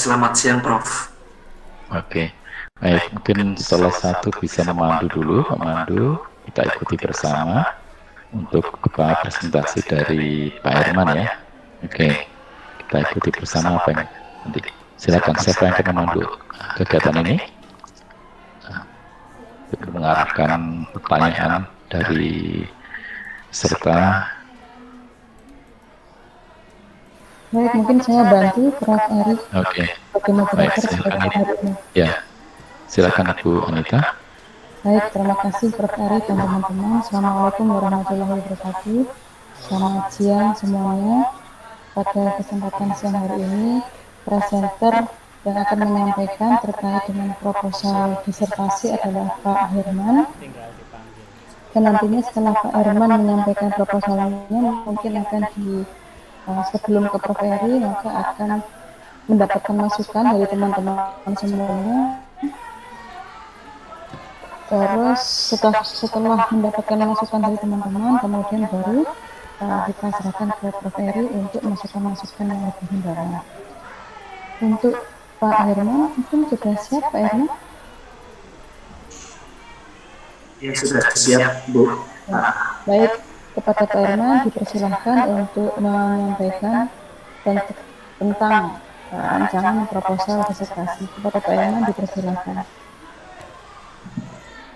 selamat siang Prof. Oke, baik. Mungkin salah satu bisa memandu dulu, kita ikuti bersama untuk presentasi dari Pak Herman ya. Oke, kita ikuti bersama apa yang nanti. Silakan, siapa yang akan memandu kegiatan ini? Untuk mengarahkan pertanyaan dari peserta. Baik, mungkin saya bantu Prof. Ari. Oke, Sebagai baik. moderator Silakan pada hari ini. Ya, silakan Ibu Anita. Baik, terima kasih Prof. Ari dan teman-teman. Assalamualaikum warahmatullahi wabarakatuh. Selamat siang semuanya. Pada kesempatan siang hari ini, presenter yang akan menyampaikan terkait dengan proposal disertasi adalah Pak Herman. Dan nantinya setelah Pak Herman menyampaikan proposalnya, mungkin akan sebelum ke Prof. Eri, maka akan mendapatkan masukan dari teman-teman semuanya. Terus setelah mendapatkan masukan dari teman-teman, kemudian baru kita serahkan ke Prof. Eri untuk masukan-masukan yang lebih mendalam. Untuk Pak Herman, mungkin sudah siap Pak Herman? Ya sudah siap Bu. Baik, kepada Pak Herman dipersilahkan untuk menyampaikan tentang rancangan proposal disertasi. Kepada Pak Herman dipersilahkan.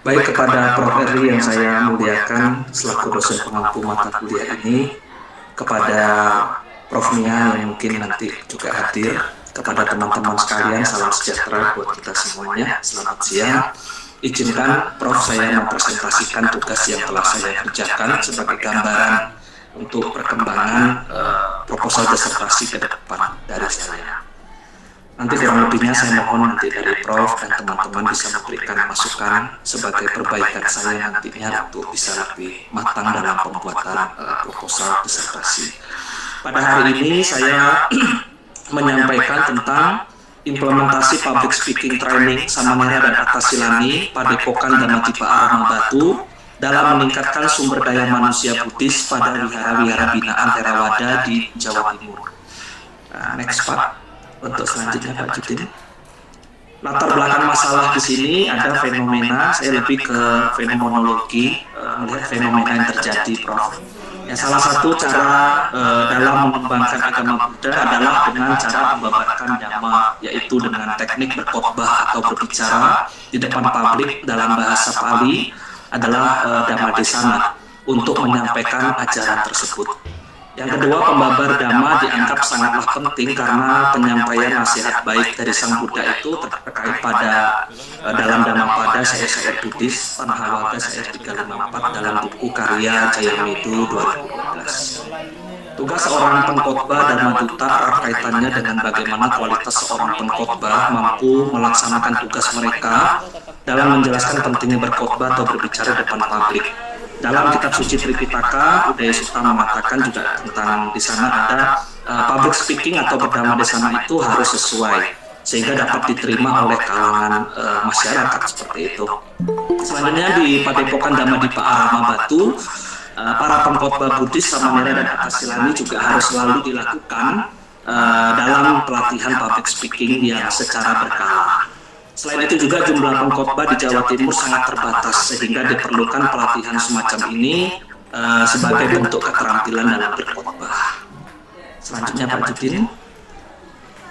Baik, kepada Prof. Eri yang saya muliakan selaku dosen pengampu mata kuliah ini, kepada Prof. Nia yang mungkin nanti juga hadir, kepada teman-teman sekalian, salam sejahtera buat kita semuanya. Selamat siang. Izinkan Prof. saya mempresentasikan tugas yang telah saya kerjakan sebagai gambaran untuk perkembangan proposal disertasi ke depan dari saya. Nanti kurang lebihnya saya mohon nanti dari Prof. dan teman-teman bisa memberikan masukan sebagai perbaikan saya nantinya untuk bisa lebih matang dalam pembuatan proposal disertasi. Pada hari ini saya menyampaikan tentang implementasi public speaking training Samanera dan Atasilani Padepokan Dhammadippa Arama Batu dalam meningkatkan sumber daya manusia Buddhis pada wihara-wihara binaan Theravada di Jawa Timur. Next Pak, untuk selanjutnya Pak Judin. Latar belakang masalah di sini ada fenomena, saya lebih ke fenomenologi, melihat fenomena yang terjadi Prof. Ya, salah satu cara dalam mengembangkan agama Buddha adalah dengan cara membabarkan dhamma, yaitu dengan teknik berkhotbah atau berbicara di depan publik dalam bahasa Pali adalah dhamma desana untuk menyampaikan ajaran tersebut. Yang kedua, pembabar dhamma dianggap sangatlah penting karena penyampaian nasihat baik dari Sang Buddha itu terkait pada dalam Dhammapada syair-syair Buddhis Panahawaga syair 354 dalam buku karya Jayamedu 2012. Tugas seorang pengkhotbah Dhammaduta erat kaitannya dengan bagaimana kualitas seorang pengkhotbah mampu melaksanakan tugas mereka dalam menjelaskan pentingnya berkhotbah atau berbicara depan publik. Dalam kitab suci Tripitaka, Udaya Sutta mengatakan juga tentang di sana ada public speaking atau berdhamma desana itu harus sesuai sehingga dapat diterima oleh kalangan masyarakat seperti itu. Selanjutnya di Padepokan Dhammadippa Arama Batu, para pengkhotbah Buddhis Samanera dan Atasilani juga harus selalu dilakukan dalam pelatihan public speaking yang secara berkala. Selain itu juga jumlah pengkhotbah di Jawa Timur sangat terbatas sehingga diperlukan pelatihan semacam ini sebagai bentuk keterampilan dalam berkhotbah. Selanjutnya Pak Judin,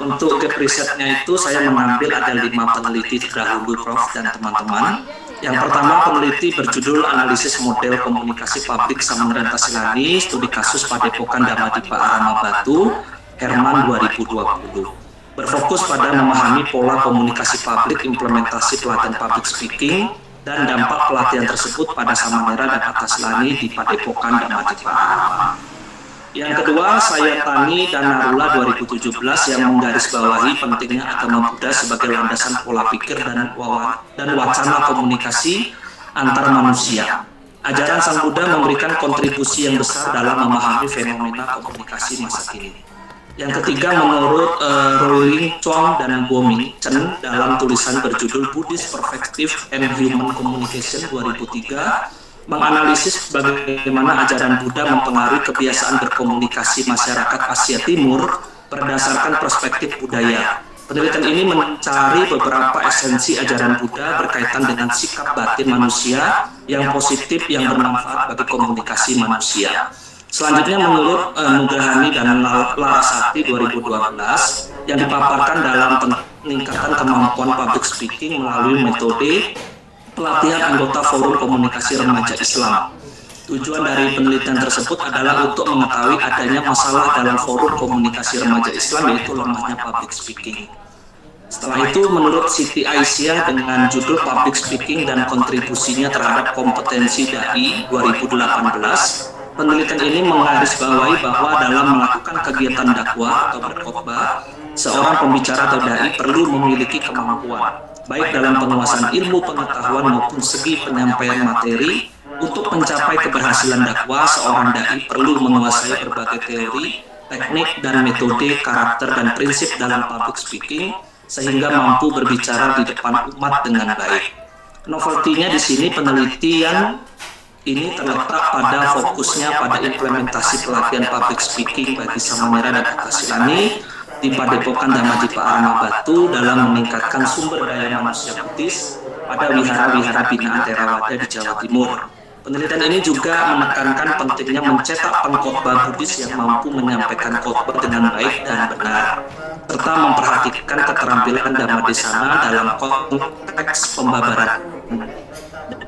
untuk gap risetnya itu saya mengambil ada 5 peneliti terdahulu Prof dan teman-teman. Yang pertama peneliti berjudul Analisis Model Komunikasi Publik Samanera dan Atasilani Studi Kasus Padepokan Dhammadippa Arama Batu Herman 2020. Berfokus pada memahami pola komunikasi publik, implementasi pelatihan public speaking, dan dampak pelatihan tersebut pada Samanera dan Atasilani di Padepokan Dhammadippa Arama. Yang kedua, saya Tani dan Narula 2017 yang menggarisbawahi pentingnya agama Buddha sebagai landasan pola pikir dan wacana komunikasi antar manusia. Ajaran Sang Buddha memberikan kontribusi yang besar dalam memahami fenomena komunikasi masa kini. Yang ketiga, menurut Roiling Chong dan Guoming Chen dalam tulisan berjudul Buddhist Perspective and Human Communication 2003, menganalisis bagaimana ajaran Buddha mempengaruhi kebiasaan berkomunikasi masyarakat Asia Timur berdasarkan perspektif budaya. Penelitian ini mencari beberapa esensi ajaran Buddha berkaitan dengan sikap batin manusia yang positif yang bermanfaat bagi komunikasi manusia. Selanjutnya menurut Nugrahani dan Larasati 2012 yang dipaparkan dalam peningkatan kemampuan public speaking melalui metode pelatihan anggota Forum Komunikasi Remaja Islam. Tujuan dari penelitian tersebut adalah untuk mengetahui adanya masalah dalam Forum Komunikasi Remaja Islam, yaitu lemahnya public speaking. Setelah itu, menurut Siti Aisyah dengan judul Public Speaking dan Kontribusinya Terhadap Kompetensi Dai 2018, penelitian ini menggarisbawahi bahwa dalam melakukan kegiatan dakwah atau berkhotbah, seorang pembicara atau dai perlu memiliki kemampuan, baik dalam penguasaan ilmu pengetahuan maupun segi penyampaian materi. Untuk mencapai keberhasilan dakwah, seorang dai perlu menguasai berbagai teori, teknik, dan metode, karakter, dan prinsip dalam public speaking, sehingga mampu berbicara di depan umat dengan baik. Novelty-nya di sini penelitian ini terletak pada fokusnya pada implementasi pelatihan public speaking bagi Samanera dan Kartasilani di Padepokan Dhammadippa Arama Batu dalam meningkatkan sumber daya manusia Buddhis pada wihara-wihara binaan Theravada di Jawa Timur. Penelitian ini juga menekankan pentingnya mencetak pengkhotbah Buddhis yang mampu menyampaikan khotbah dengan baik dan benar, serta memperhatikan keterampilan Dhammadesana dalam konteks pembabaran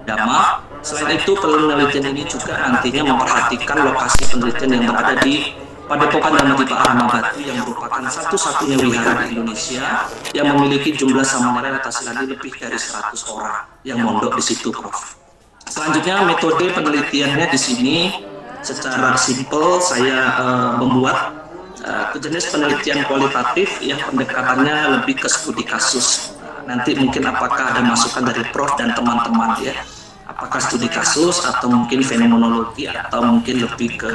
Dhamma. Selain itu, penelitian ini juga nantinya memperhatikan lokasi penelitian yang berada di Padepokan Dhammadippa Arama Batu yang merupakan satu-satunya wihara di Indonesia yang memiliki jumlah Samanera Kartasilani lebih dari 100 orang yang mondok di situ, Prof. Selanjutnya, metode penelitiannya di sini secara simpel saya membuat jenis penelitian kualitatif yang pendekatannya lebih ke studi kasus. Nanti mungkin apakah ada masukan dari Prof dan teman-teman ya, apakah studi kasus atau mungkin fenomenologi atau mungkin lebih ke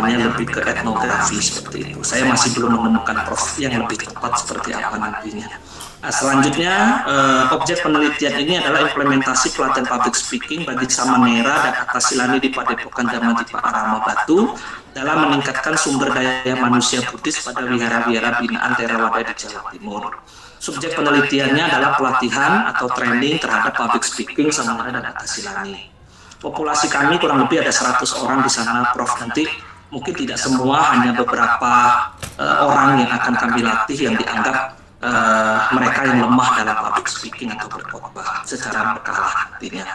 lebih ke etnografi seperti itu. Saya masih belum menemukan Prof yang lebih tepat seperti apa nantinya. Nah, selanjutnya objek penelitian ini adalah implementasi pelatihan public speaking bagi Samanera dan Kartasilani di Padepokan Dhammadippa Arama Batu dalam meningkatkan sumber daya manusia Buddhis pada wihara-wihara binaan Theravada di Jawa Timur. Subjek penelitiannya adalah pelatihan atau training terhadap public speaking Samanera dan Kartasilani. Populasi kami kurang lebih ada 100 orang di sana, Prof. Nanti mungkin tidak semua, hanya beberapa orang yang akan kami latih yang dianggap mereka yang lemah dalam public speaking atau berkhotbah secara berkala nantinya.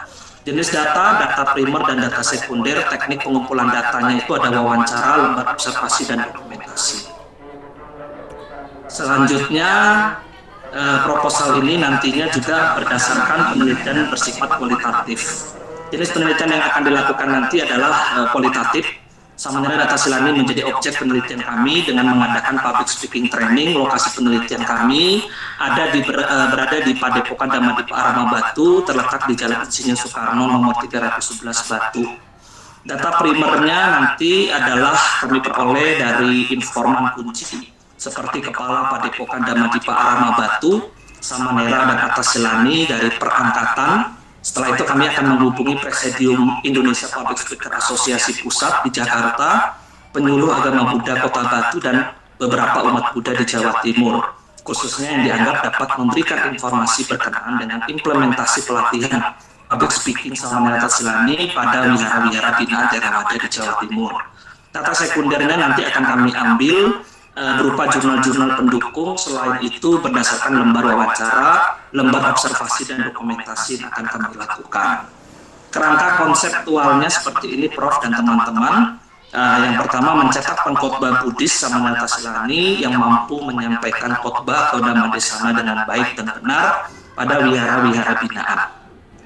Jenis data primer dan data sekunder. Teknik pengumpulan datanya itu ada wawancara, lembar observasi, dan dokumentasi. Selanjutnya, proposal ini nantinya juga berdasarkan penelitian bersifat kualitatif. Jenis penelitian yang akan dilakukan nanti adalah kualitatif. Samanera dan Kartasilani menjadi objek penelitian kami dengan mengadakan public speaking training. Lokasi penelitian kami berada di Padepokan Dhammadippa Arama Batu, terletak di Jalan Insinyur Soekarno nomor 311 Batu. Data primernya nanti adalah kami peroleh dari informan kunci seperti Kepala Padepokan Dhammadippa Arama Batu, Samanera dan Kartasilani dari perangkatan. Setelah itu kami akan menghubungi Presidium Indonesia Public Speaker Asosiasi Pusat di Jakarta, penyuluh agama Buddha Kota Batu, dan beberapa umat Buddha di Jawa Timur, khususnya yang dianggap dapat memberikan informasi berkenaan dengan implementasi pelatihan public speaking Samanera Kartasilani pada wihara-wihara binaan Theravada di Jawa Timur. Data sekundernya nanti akan kami ambil berupa jurnal-jurnal pendukung. Selain itu berdasarkan lembar wawancara, lembar observasi, dan dokumentasi yang akan kami lakukan. Kerangka konseptualnya seperti ini, Prof dan teman-teman. Yang pertama, mencetak pengkhotbah Buddhis Samanera Kartasilani yang mampu menyampaikan khotbah atau Dhammadesana dengan baik dan benar pada wihara-wihara binaan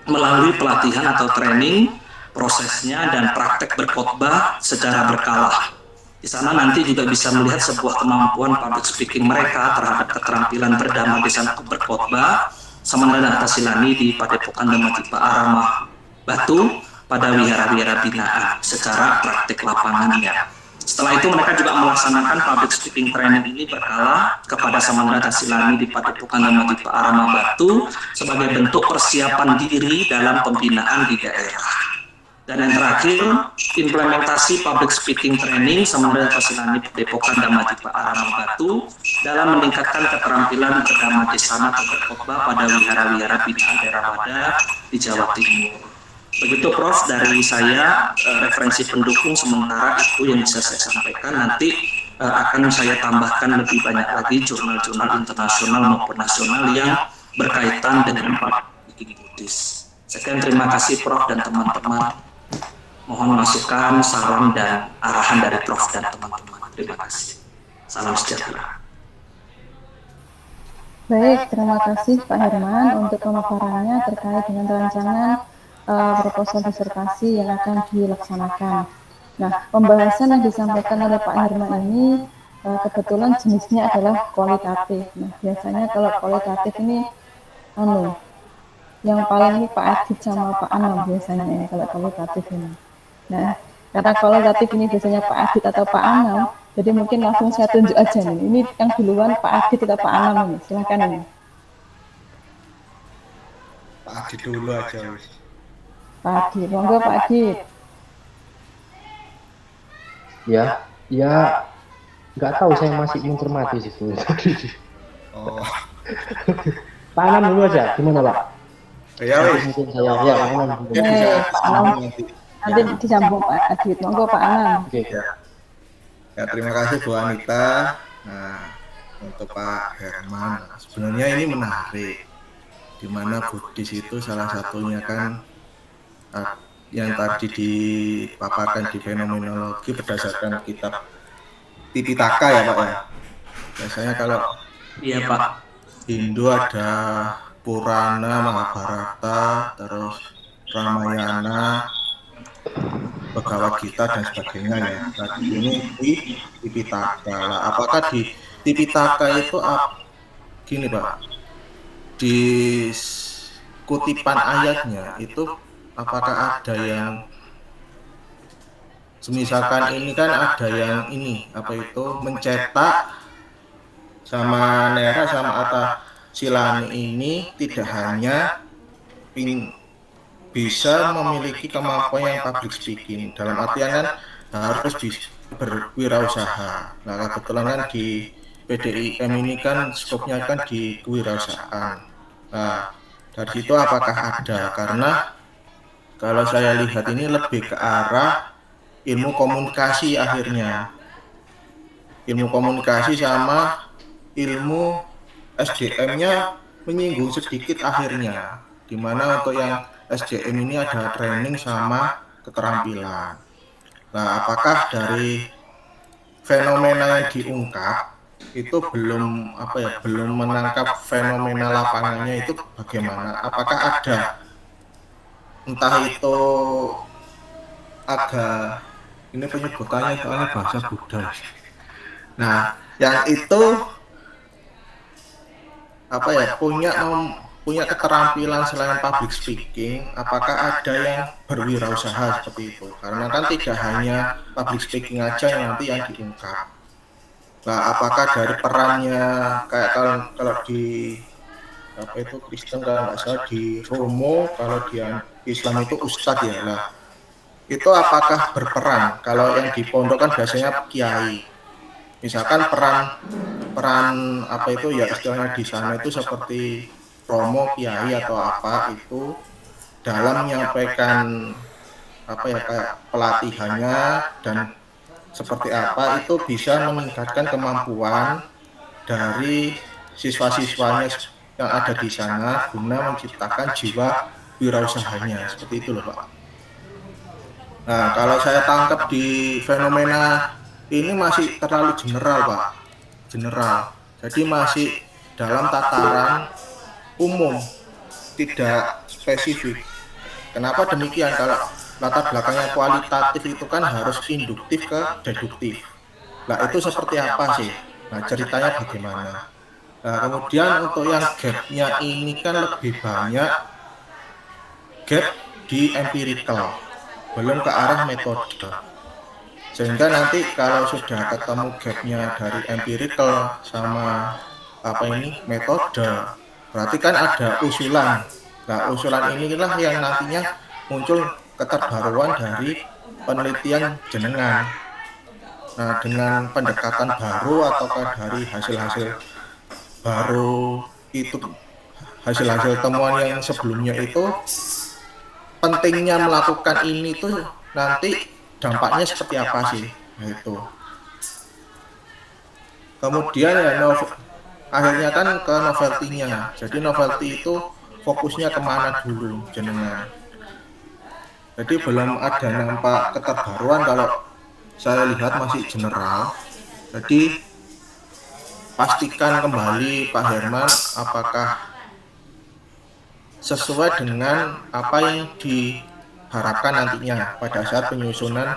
melalui pelatihan atau training, prosesnya, dan praktek berkhotbah secara berkala. Di sana nanti juga bisa melihat sebuah kemampuan public speaking mereka terhadap keterampilan berdhammadesana atau berkhotbah Samanera dan Kartasilani di Padepokan Dhammadippa Arama Batu pada wihara-wihara binaan secara praktik lapangannya. Setelah itu mereka juga melaksanakan public speaking training ini berkala kepada Samanera dan Kartasilani di Padepokan Dhammadippa Arama Batu sebagai bentuk persiapan diri dalam pembinaan di daerah. Dan yang terakhir, implementasi public speaking training Semenda Pasilani Padepokan Dhammadippa Aramabatu dalam meningkatkan keterampilan berdhamma desana atau berkhotbah pada wihara-wihara binaan Theravada di Jawa Timur. Begitu Prof, dari saya referensi pendukung sementara itu yang bisa saya sampaikan. Nanti akan saya tambahkan lebih banyak lagi jurnal-jurnal internasional maupun nasional yang berkaitan dengan public speaking Buddhis. Sekian, terima kasih Prof dan teman-teman. Mohon masukan, saran, dan arahan dari Prof dan teman-teman. Terima kasih. Salam sejahtera. Baik, terima kasih Pak Herman untuk pemaparannya terkait dengan rancangan proposal disertasi yang akan dilaksanakan. Nah, pembahasan yang disampaikan oleh Pak Herman ini kebetulan jenisnya adalah kualitatif. Nah, biasanya kalau kualitatif ini yang paling ini Pak Adit sama Pak Anam biasanya ya, kalau kualitatif ini. Nah, karena kualitatif ini biasanya Pak Adit atau Pak Anam, jadi mungkin langsung saya tunjuk aja nih. Ini yang duluan Pak Adit atau Pak Anam ini, silakan ini. Pak Adit dulu aja. Pak Adit, monggo Pak Adit. Ya, nggak tahu, saya masih mencermati sih. Oh. Pak Anam dulu aja, gimana Pak? Ya, mungkin saya ya Pak Anam. Pak Anam nanti disambung Pak Adit, monggo Pak Anam. Oke. Ya, terima kasih Bu Anita. Nah, untuk Pak Herman, sebenarnya ini menarik, di mana Buddhis itu salah satunya kan yang tadi dipaparkan di fenomenologi berdasarkan kitab Tipitaka ya Pak ya. Biasanya kalau Iya Pak. Hindu ada Purana, Mahabharata, terus Ramayana, Bhagavad Gita dan sebagainya ya. Tadi ini di Tipitaka. Lah, apakah di Tipitaka itu gini Pak? Di kutipan ayatnya itu apakah ada yang semisalkan ini kan ada yang ini apa itu mencetak sama Nera sama Atta Silani ini tidak hanya bisa memiliki kemampuan yang public speaking, dalam artian kan harus berwirausaha. Nah, kebetulan kan di PDIM ini kan skopnya kan di kewirausahaan. Nah, dari situ apakah ada? Karena kalau saya lihat ini lebih ke arah ilmu komunikasi akhirnya. Ilmu komunikasi sama ilmu SDM-nya menyinggung sedikit akhirnya. Di mana untuk yang SDM ini ada training sama keterampilan. Nah, apakah dari fenomena yang diungkap itu belum belum menangkap fenomena lapangannya itu bagaimana? Apakah ada entah itu agak ini penyebutannya soalnya bahasa Buddha. Nah, yang itu punya keterampilan selain public speaking, apakah ada yang berwirausaha seperti itu? Karena kan tidak hanya public speaking aja yang nanti yang diungkap. Nah, apakah dari perannya kayak kalau di Kristen kalau nggak salah di Romo, kalau di Islam itu ustadz ya lah. Itu apakah berperan? Kalau yang di pondok kan biasanya kiai. Misalkan peran istilahnya di sana itu seperti Romo, kiai atau apa itu dalam menyampaikan kayak pelatihannya dan seperti apa itu bisa meningkatkan kemampuan dari siswa-siswanya yang ada di sana guna menciptakan jiwa wirausahanya, seperti itu loh Pak. Nah, kalau saya tangkap di fenomena ini masih terlalu general Pak, general. Jadi masih dalam tataran umum, tidak spesifik. Kenapa demikian? Kalau latar belakangnya kualitatif itu kan harus induktif ke deduktif. Nah, itu seperti apa sih? Nah, ceritanya bagaimana? Nah, kemudian untuk yang gap-nya ini kan lebih banyak gap di empirical, belum ke arah metode. Sehingga nanti kalau sudah ketemu gap-nya dari empirical sama metode, berarti kan ada usulan. Nah, usulan inilah yang nantinya muncul keterbaruan dari penelitian jenengan. Nah, dengan pendekatan baru ataukah dari hasil-hasil baru itu, hasil-hasil temuan yang sebelumnya itu, pentingnya melakukan ini tuh nanti dampaknya seperti apa sih? Nah, itu. Kemudian ya akhirnya kan ke novelty-nya. Jadi novelty itu fokusnya kemana dulu jenengan. Jadi belum ada nampak keterbaruan, kalau saya lihat masih general. Jadi pastikan kembali Pak Herman apakah sesuai dengan apa yang diharapkan nantinya pada saat penyusunan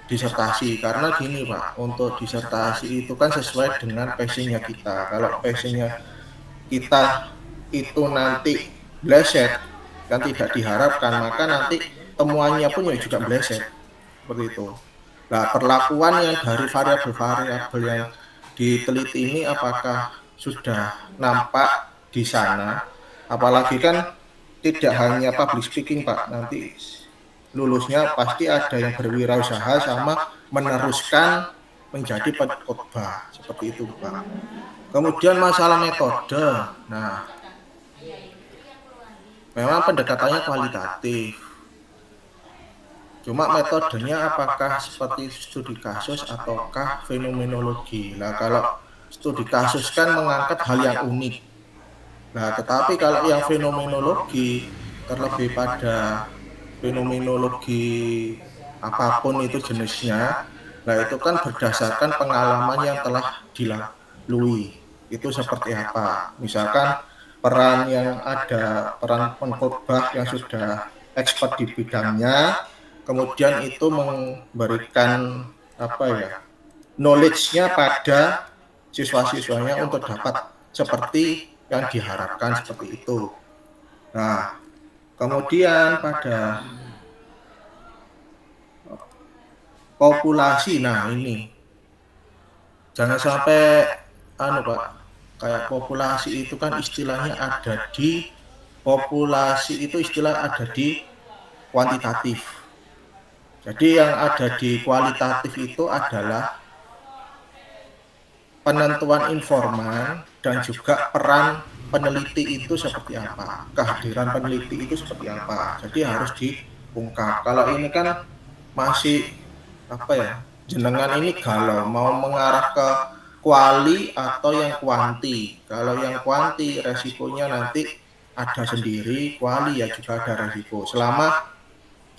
disertasi. Karena gini Pak, untuk disertasi itu kan sesuai dengan passionnya kita. Kalau passionnya kita itu nanti bleset, kan tidak diharapkan, maka nanti temuannya pun ya juga bleset, seperti itu. Nah, perlakuan yang dari variabel-variabel yang diteliti ini apakah sudah nampak di sana? Apalagi kan tidak hanya public speaking Pak, nanti lulusnya pasti ada yang berwirausaha sama meneruskan menjadi pengkhotbah, seperti itu Pak. Kemudian masalah metode, nah memang pendekatannya kualitatif. Cuma metodenya apakah seperti studi kasus ataukah fenomenologi. Nah, kalau studi kasus kan mengangkat hal yang unik. Nah, tetapi kalau yang fenomenologi, terlebih pada fenomenologi apapun itu jenisnya, nah itu kan berdasarkan pengalaman yang telah dilalui. Itu seperti apa? Misalkan peran yang ada, peran pengkhotbah yang sudah expert di bidangnya, kemudian itu memberikan knowledge-nya pada siswa-siswanya untuk dapat seperti yang diharapkan, seperti itu. Nah, kemudian pada populasi, nah ini jangan sampai Pak, kayak populasi itu kan istilahnya ada di populasi itu istilah ada di kuantitatif. Jadi yang ada di kualitatif itu adalah penentuan informan dan juga peran peneliti itu seperti apa, kehadiran peneliti itu seperti apa. Jadi harus diungkap. Kalau ini kan masih jenengan ini galau mau mengarah ke kuali atau yang kuanti. Kalau yang kuanti resikonya nanti ada sendiri, kuali ya juga ada resiko. Selama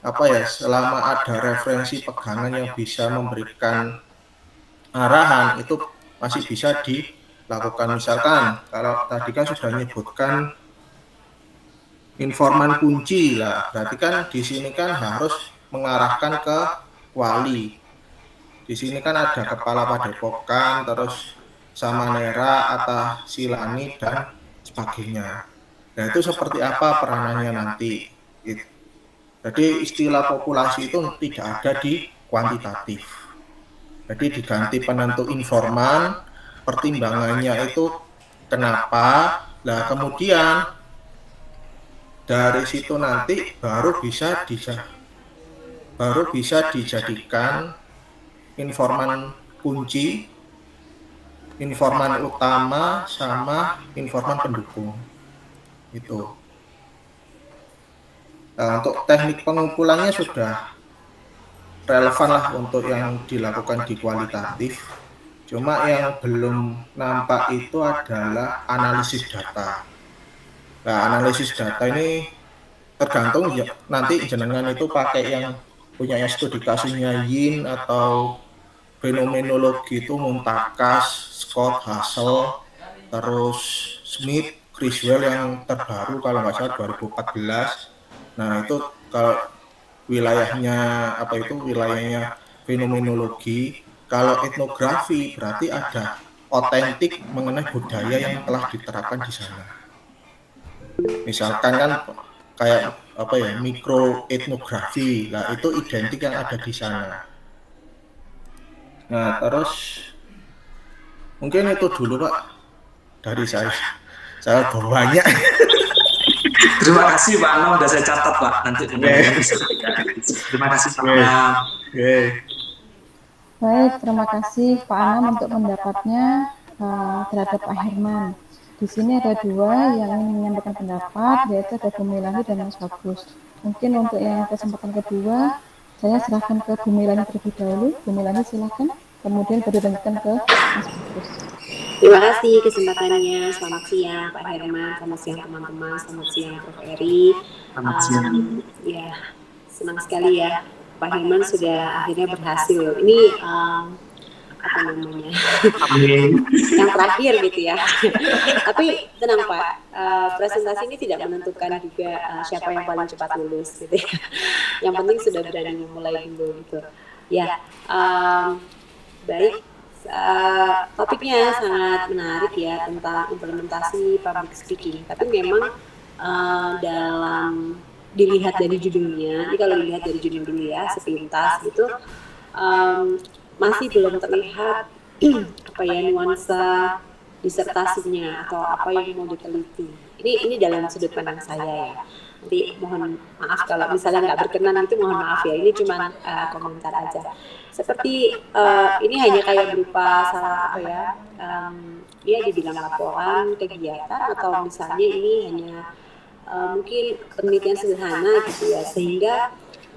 ada referensi pegangan yang bisa memberikan arahan, itu masih bisa dilakukan. Misalkan kalau tadi kan sudah menyebutkan informan kunci lah, berarti kan di sini kan harus mengarahkan ke kuali. Di sini kan ada kepala padepokan, terus Samanera, Atta Silani dan sebagainya. Nah, itu seperti apa peranannya nanti? Jadi istilah populasi itu tidak ada di kuantitatif. Jadi diganti penentu informan, pertimbangannya itu kenapa. Nah, kemudian dari situ nanti baru bisa dijadikan informan kunci, informan utama, sama informan pendukung. Itu. Nah, untuk teknik pengumpulannya sudah relevan lah untuk yang dilakukan di kualitatif. Cuma yang belum nampak itu adalah analisis data. Nah, analisis data ini tergantung nanti jenengan itu pakai yang punya studi kasusnya Yin atau fenomenologi itu Muntakas, Scott, Hassel, terus Smith, Criswell yang terbaru kalau nggak salah 2014. Nah, itu kalau wilayahnya wilayahnya fenomenologi. Kalau etnografi berarti ada otentik mengenai budaya yang telah diterapkan di sana. Misalkan kan kayak mikro etnografi, nah itu identik yang ada di sana. Nah, terus mungkin itu dulu Pak dari saya banyak. Terima kasih Pak Anam, udah saya catat Pak. Nanti mudah-mudahan bisa. Terima kasih Pak Anam. Baik, terima kasih Pak Anam untuk pendapatnya terhadap Pak Herman. Di sini ada dua yang ingin menyampaikan pendapat, yaitu ada Bu Melani dan Mas Bagus. Mungkin untuk yang kesempatan kedua, saya serahkan ke Bu Melani terlebih dahulu. Bu Melani silakan, kemudian baru dilanjutkan ke Mas Bagus. Terima kasih kesempatannya. Selamat siang Pak Herman, selamat siang teman-teman, selamat siang Prof. Eri. Selamat siang. Ya, senang sekali ya Pak Herman sudah akhirnya berhasil. Ini apa namanya? Yang terakhir gitu ya. Tapi tenang Pak, presentasi ini tidak menentukan juga siapa yang paling cepat lulus gitu ya. Yang penting sudah berani memulai dulu gitu. Ya, baik. Topiknya sangat menarik ya tentang implementasi public speaking. Tapi memang dalam dilihat dari judulnya, ini kalau dilihat dari judul dulu ya sepintas gitu, masih belum terlihat apa ya nuansa disertasinya atau apa yang mau diteliti. Ini dalam sudut pandang saya ya. Nanti mohon maaf kalau misalnya nggak berkenan itu mohon maaf ya. Ini cuma komentar aja. Seperti ini hanya kayak berupa salah apa ya? Dia dibilang laporan kegiatan atau misalnya ini hanya mungkin penelitian sederhana gitu ya, sehingga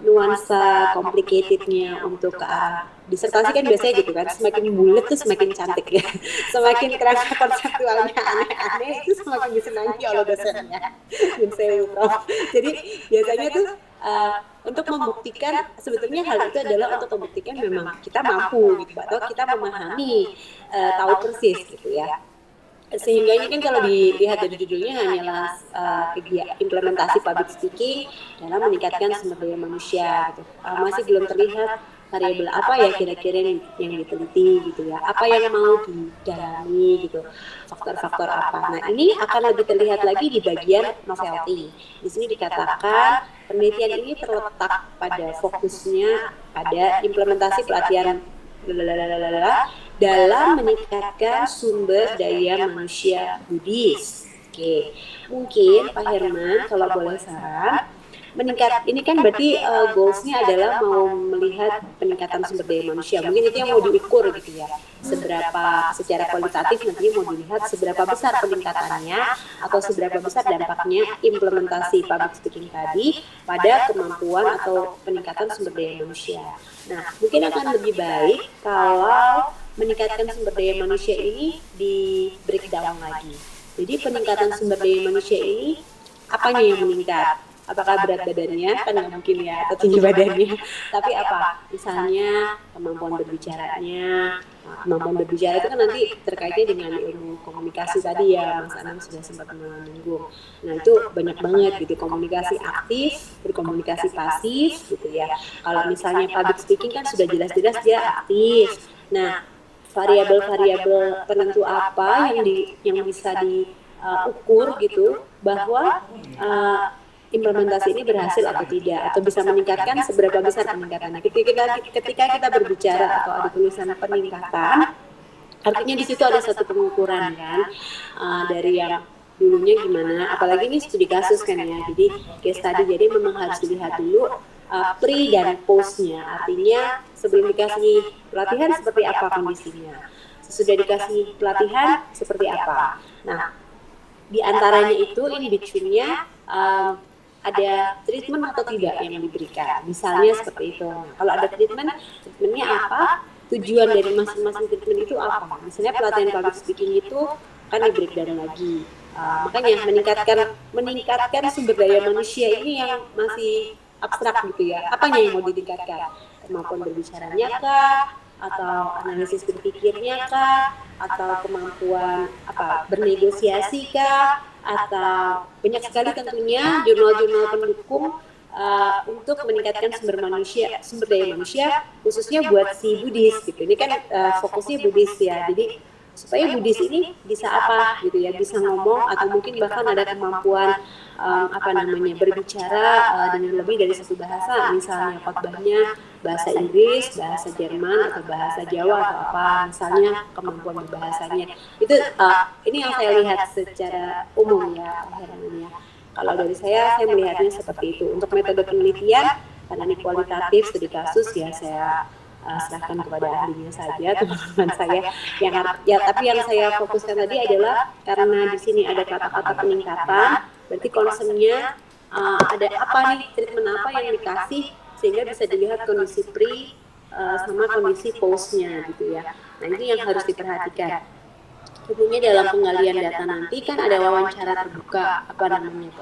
nuansa complicatednya untuk ke arah disertasi kan biasanya gitu kan, semakin bulat tuh semakin cantik ya, semakin kerasa konseptualnya aneh-aneh itu semakin disenangi oleh dosennya. Jadi biasanya tuh untuk membuktikan sebetulnya hal itu adalah untuk membuktikan memang kita mampu gitu atau kita memahami, tahu persis gitu ya. Sehingga ini kan kalau dilihat dari judulnya hanyalah implementasi public speaking dalam meningkatkan sumber daya manusia gitu. Masih belum terlihat variabel apa ya kira-kira yang diteliti gitu ya, apa yang mau didalami gitu, faktor-faktor apa. Nah ini akan lebih terlihat lagi di bagian novelty. Di sini dikatakan penelitian ini terletak pada fokusnya pada implementasi pelatihan dalam meningkatkan sumber daya manusia Buddhis. Oke, mungkin Pak Herman kalau boleh saran, ini kan berarti goals-nya adalah mau melihat peningkatan sumber daya manusia. Mungkin itu yang mau diukur gitu ya. Seberapa secara kualitatif nantinya mau dilihat seberapa besar peningkatannya atau seberapa besar dampaknya implementasi public speaking tadi pada kemampuan atau peningkatan sumber daya manusia. Nah, mungkin akan lebih baik kalau meningkatkan sumber daya manusia ini di breakdown lagi. Jadi peningkatan sumber daya manusia ini apanya yang meningkat? Apakah berat badannya? Kan nggak mungkin ya, atau tinggi badannya. Tapi apa? Misalnya kemampuan berbicaranya. Kemampuan berbicara itu kan nanti terkaitnya dengan ilmu komunikasi tadi ya, Mas Anam sudah sempat menyinggung. Nah itu banyak banget gitu, komunikasi aktif, berkomunikasi pasif gitu ya. Kalau misalnya public speaking kan sudah jelas-jelas dia aktif. Nah variabel-variabel penentu apa yang bisa diukur gitu bahwa implementasi ini berhasil atau tidak, atau bisa meningkatkan seberapa besar peningkatannya. Ketika kita berbicara atau ada tulisan peningkatan, artinya di situ ada satu pengukuran kan, dari yang dulunya gimana, apalagi ini studi kasus kan ya, jadi case study, jadi memang harus dilihat dulu pre dan post-nya, artinya sebelum dikasih pelatihan seperti apa kondisinya, sesudah dikasih pelatihan seperti apa. Nah, di antaranya itu ini bicunya ada treatment atau tidak yang diberikan, misalnya seperti itu. Nah, kalau ada treatmentnya apa, tujuan dari masing-masing treatment itu apa. Misalnya pelatihan public speaking itu kan di breakdown lagi. Makanya meningkatkan sumber daya manusia ini yang masih abstrak gitu ya. Apanya yang mau ditingkatkan? Kemampuan berbicaranya kah? Atau analisis berpikirnya kah? Atau kemampuan bernegosiasi kah? Atau banyak sekali tentunya jurnal-jurnal pendukung untuk meningkatkan sumber daya manusia khususnya buat si Buddhis gitu. Ini kan fokusnya Buddhis ya. Jadi supaya Buddhis ini bisa apa gitu ya, bisa ngomong atau mungkin bahkan ada kemampuan berbicara dengan lebih dari satu bahasa, misalnya khotbahnya bahasa Inggris, bahasa Jerman atau bahasa Jawa atau apa, misalnya kemampuan berbahasanya. Itu ini yang saya lihat secara umum ya, Pak Herman ya. Kalau dari saya melihatnya seperti itu. Untuk metode penelitian, karena ini kualitatif studi kasus, ya saya serahkan kepada ahlinya saja, teman-teman saya. Tapi yang saya fokuskan tadi adalah karena di sini ada kata-kata peningkatan, berarti concernnya ada apa nih, treatment apa yang dikasih, sehingga bisa dilihat kondisi pre sama kondisi post-nya gitu ya. Nah ini yang harus diperhatikan. Tentunya dalam penggalian data nanti kan ada wawancara terbuka,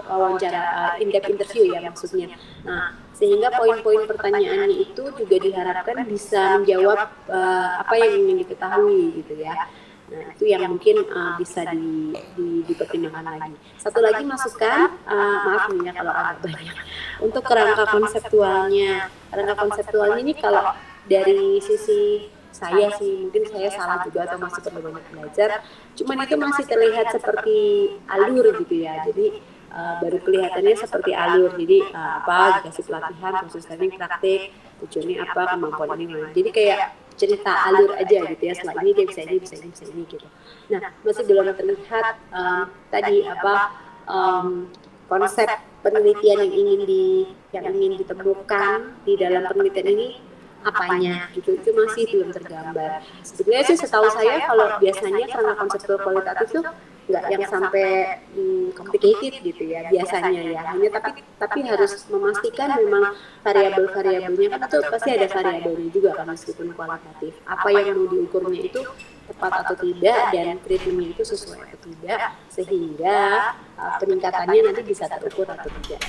wawancara in-depth interview ya maksudnya. Nah, sehingga poin-poin pertanyaannya itu juga diharapkan bisa menjawab apa yang ingin diketahui gitu ya. Nah, itu yang mungkin bisa dipertimbangkan lagi. Satu lagi masukan, maaf nih ya kalau agak banyak. Untuk kerangka konseptualnya ini kalau dari sisi saya sih, mungkin saya salah juga atau masih perlu banyak belajar, cuman itu masih terlihat seperti alur gitu ya, jadi baru kelihatannya seperti alur, jadi dikasih pelatihan, proses training, praktik, tujuannya apa, kemampuan ini, jadi kayak cerita alur aja gitu ya, setelah ini dia bisa ini gitu. Nah, masih belum terlihat tadi konsep penelitian yang ingin ditemukan di dalam penelitian ini apanya gitu, itu masih belum tergambar. Sebetulnya sih setahu saya kalau biasanya karena konseptual kualitatif tuh nggak yang sampai complicated gitu ya biasanya ya, hanya tapi harus memastikan memang variabel-variabelnya kan itu pasti ada variabelnya juga kan meskipun kualitatif, apa yang mau diukurnya itu tepat atau tidak dan treatmentnya itu sesuai atau tidak, sehingga peningkatannya nanti bisa terukur atau tidak.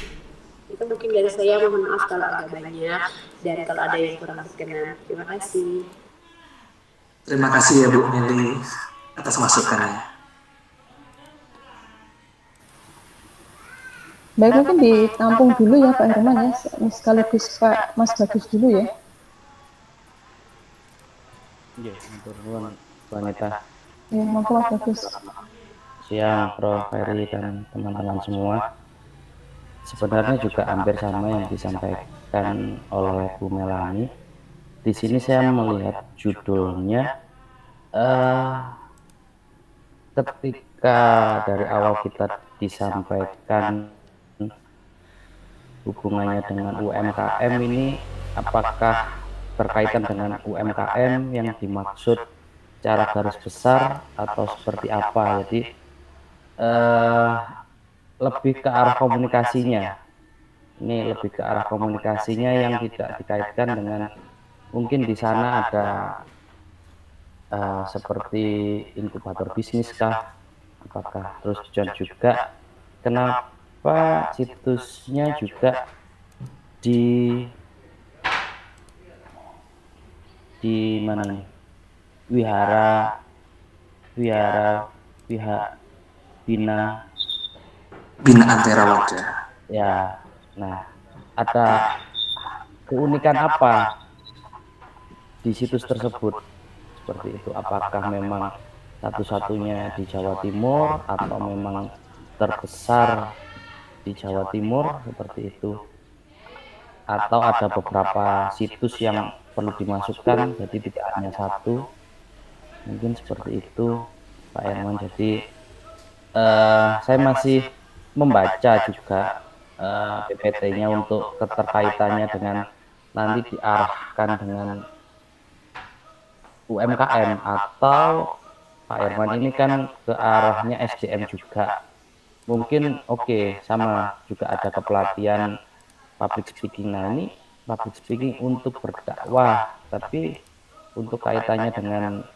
Itu mungkin dari saya, mohon maaf kalau agak banyak dan kalau ada yang kurang berkenan. Terima kasih. Terima kasih ya Bu Meli atas masukannya. Baik, mungkin ditampung dulu ya Pak Herman ya, sekaligus Pak Mas Bagus dulu ya. Iya, matur nuwun Bu Anita. Ya, monggo Mas Bagus. Siang Prof. Ferry dan teman-teman semua. Sebenarnya juga hampir sama yang disampaikan oleh Bu Melani. Di sini saya melihat judulnya ketika dari awal kita disampaikan hubungannya dengan UMKM ini, apakah berkaitan dengan UMKM yang dimaksud secara garis besar atau seperti apa? Jadi lebih ke arah komunikasinya. Ini lebih ke arah komunikasinya yang tidak dikaitkan dengan mungkin di sana ada seperti inkubator bisnis kah? Apakah terus juga kenapa situsnya juga di mana nih? Wihara Binaan Theravada. Ya, nah ada keunikan apa di situs tersebut seperti itu? Apakah memang satu-satunya di Jawa Timur atau memang terbesar di Jawa Timur seperti itu? Atau ada beberapa situs yang perlu dimasukkan, jadi tidak hanya satu? Mungkin seperti itu Pak Herman. Jadi saya masih membaca juga PPT-nya untuk keterkaitannya dengan nanti diarahkan dengan UMKM atau Pak Herman ini kan ke arahnya SDM juga. Mungkin oke, sama juga ada kepelatihan public speaking. Nah ini public speaking untuk berdakwah, tapi untuk kaitannya dengan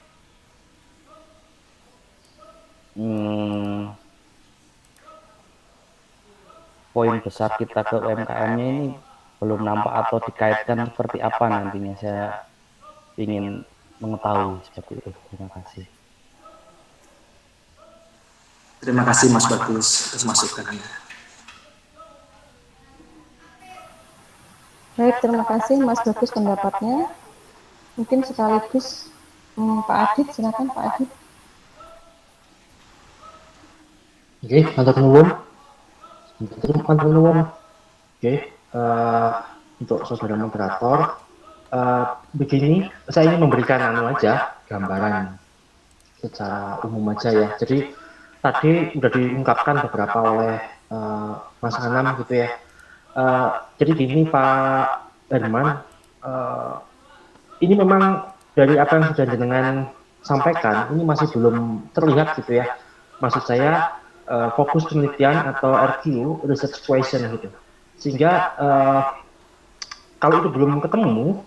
poin besar kita ke UMKM-nya ini belum nampak atau dikaitkan seperti apa nantinya. Saya ingin mengetahui seperti itu. Terima kasih. Terima kasih Mas Bagus atas masukannya. Baik, terima kasih Mas Bagus pendapatnya. Mungkin sekaligus Pak Adit, silakan Pak Adit. Oke, matur nuwun. Oke, untuk saudara moderator, begini, saya ingin memberikan gambaran secara umum aja ya. Jadi tadi sudah diungkapkan beberapa oleh Mas Anam gitu ya. Jadi gini Pak Herman, ini memang dari apa yang sudah jenengan sampaikan, ini masih belum terlihat gitu ya. Maksud saya fokus penelitian atau RQ, research question gitu. Sehingga kalau itu belum ketemu,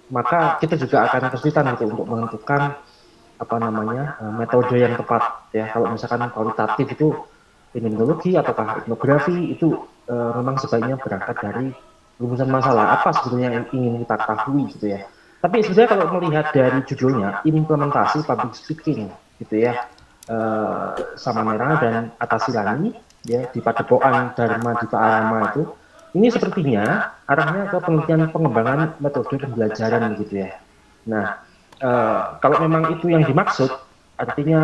maka kita juga akan kesulitan gitu untuk menentukan apa namanya metode yang tepat ya. Kalau misalkan kualitatif itu fenomenologi ataukah etnografi itu memang sebaiknya berangkat dari rumusan masalah apa sebetulnya yang ingin kita ketahui gitu ya. Tapi sebenarnya kalau melihat dari judulnya implementasi public speaking gitu ya, sama merah dan Atasilani ya di Padepokan Dharma Dita Arama itu, ini sepertinya arahnya ke penelitian pengembangan metode pembelajaran gitu ya. Nah, kalau memang itu yang dimaksud, artinya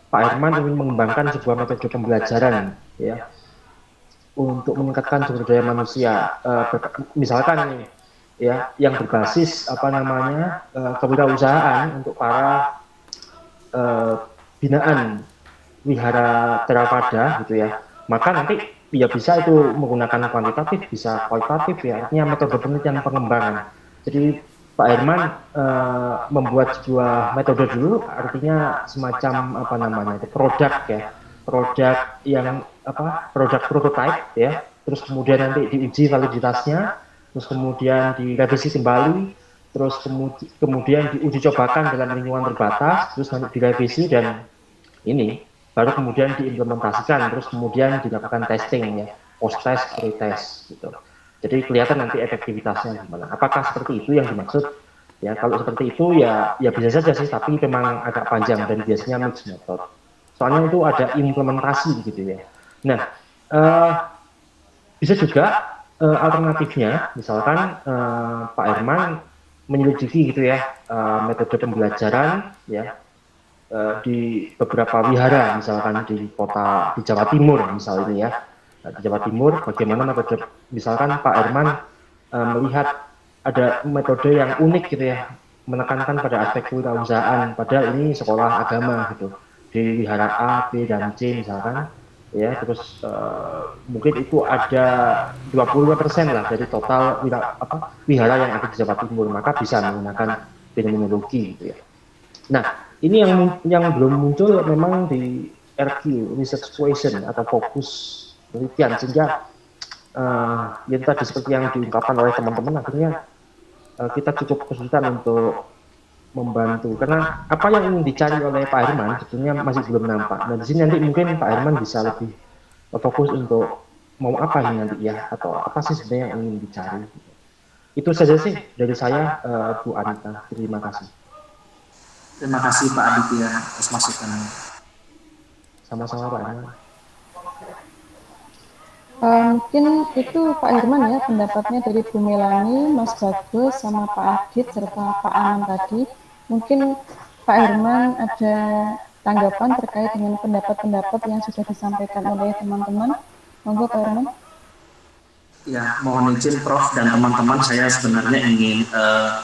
Pak Herman ingin mengembangkan sebuah metode pembelajaran ya untuk meningkatkan sumber daya manusia, misalkan nih ya yang berbasis apa namanya kewirausahaan untuk para binaan wihara Theravada gitu ya, maka nanti ya bisa itu menggunakan kuantitatif, bisa kualitatif ya, artinya metode penelitian pengembangan. Jadi Pak Herman membuat sebuah metode dulu, artinya semacam apa namanya itu produk ya, produk yang apa, produk prototype ya, terus kemudian nanti diuji validitasnya, terus kemudian direvisi kembali, terus kemudian diuji cobakan dalam lingkungan terbatas, terus nanti direvisi dan ini baru kemudian diimplementasikan, terus kemudian dilakukan testing ya, post test, pre test gitu. Jadi kelihatan nanti efektivitasnya gimana. Apakah seperti itu yang dimaksud? Ya kalau seperti itu ya bisa saja sih, tapi memang agak panjang dan biasanya mixed method. Soalnya itu ada implementasi gitu ya. Nah, bisa juga alternatifnya, misalkan Pak Herman menyelidiki gitu ya metode pembelajaran ya di beberapa wihara, misalkan di kota di Jawa Timur misalnya ya. Nah, di Jawa Timur bagaimana metode, misalkan Pak Herman melihat ada metode yang unik gitu ya, menekankan pada aspek kewirausahaan, padahal ini sekolah agama gitu di wihara A, B, dan C misalkan ya, terus mungkin itu ada 20% lah dari total wihara yang ada di Jawa Timur, maka bisa menggunakan fenomenologi gitu ya. Nah, ini yang belum muncul memang di RQ, research question atau fokus penelitian, sehingga yang tadi seperti yang diungkapkan oleh teman-teman, akhirnya kita cukup kesulitan untuk membantu, karena apa yang ingin dicari oleh Pak Herman sebetulnya masih belum nampak. Dan di sini nanti mungkin Pak Herman bisa lebih fokus untuk mau apa ini nanti ya, atau apa sih sebenarnya yang ingin dicari. Itu saja sih dari saya, Bu Anita. Terima kasih. Terima kasih Pak Aditya atas masukannya. Sama-sama Pak Herman. Mungkin itu Pak Herman ya pendapatnya dari Bu Melani, Mas Bagus, sama Pak Adit, serta Pak Anam tadi. Mungkin Pak Herman ada tanggapan terkait dengan pendapat-pendapat yang sudah disampaikan oleh teman-teman. Monggo Pak Herman. Ya, mohon izin Prof dan teman-teman, saya sebenarnya ingin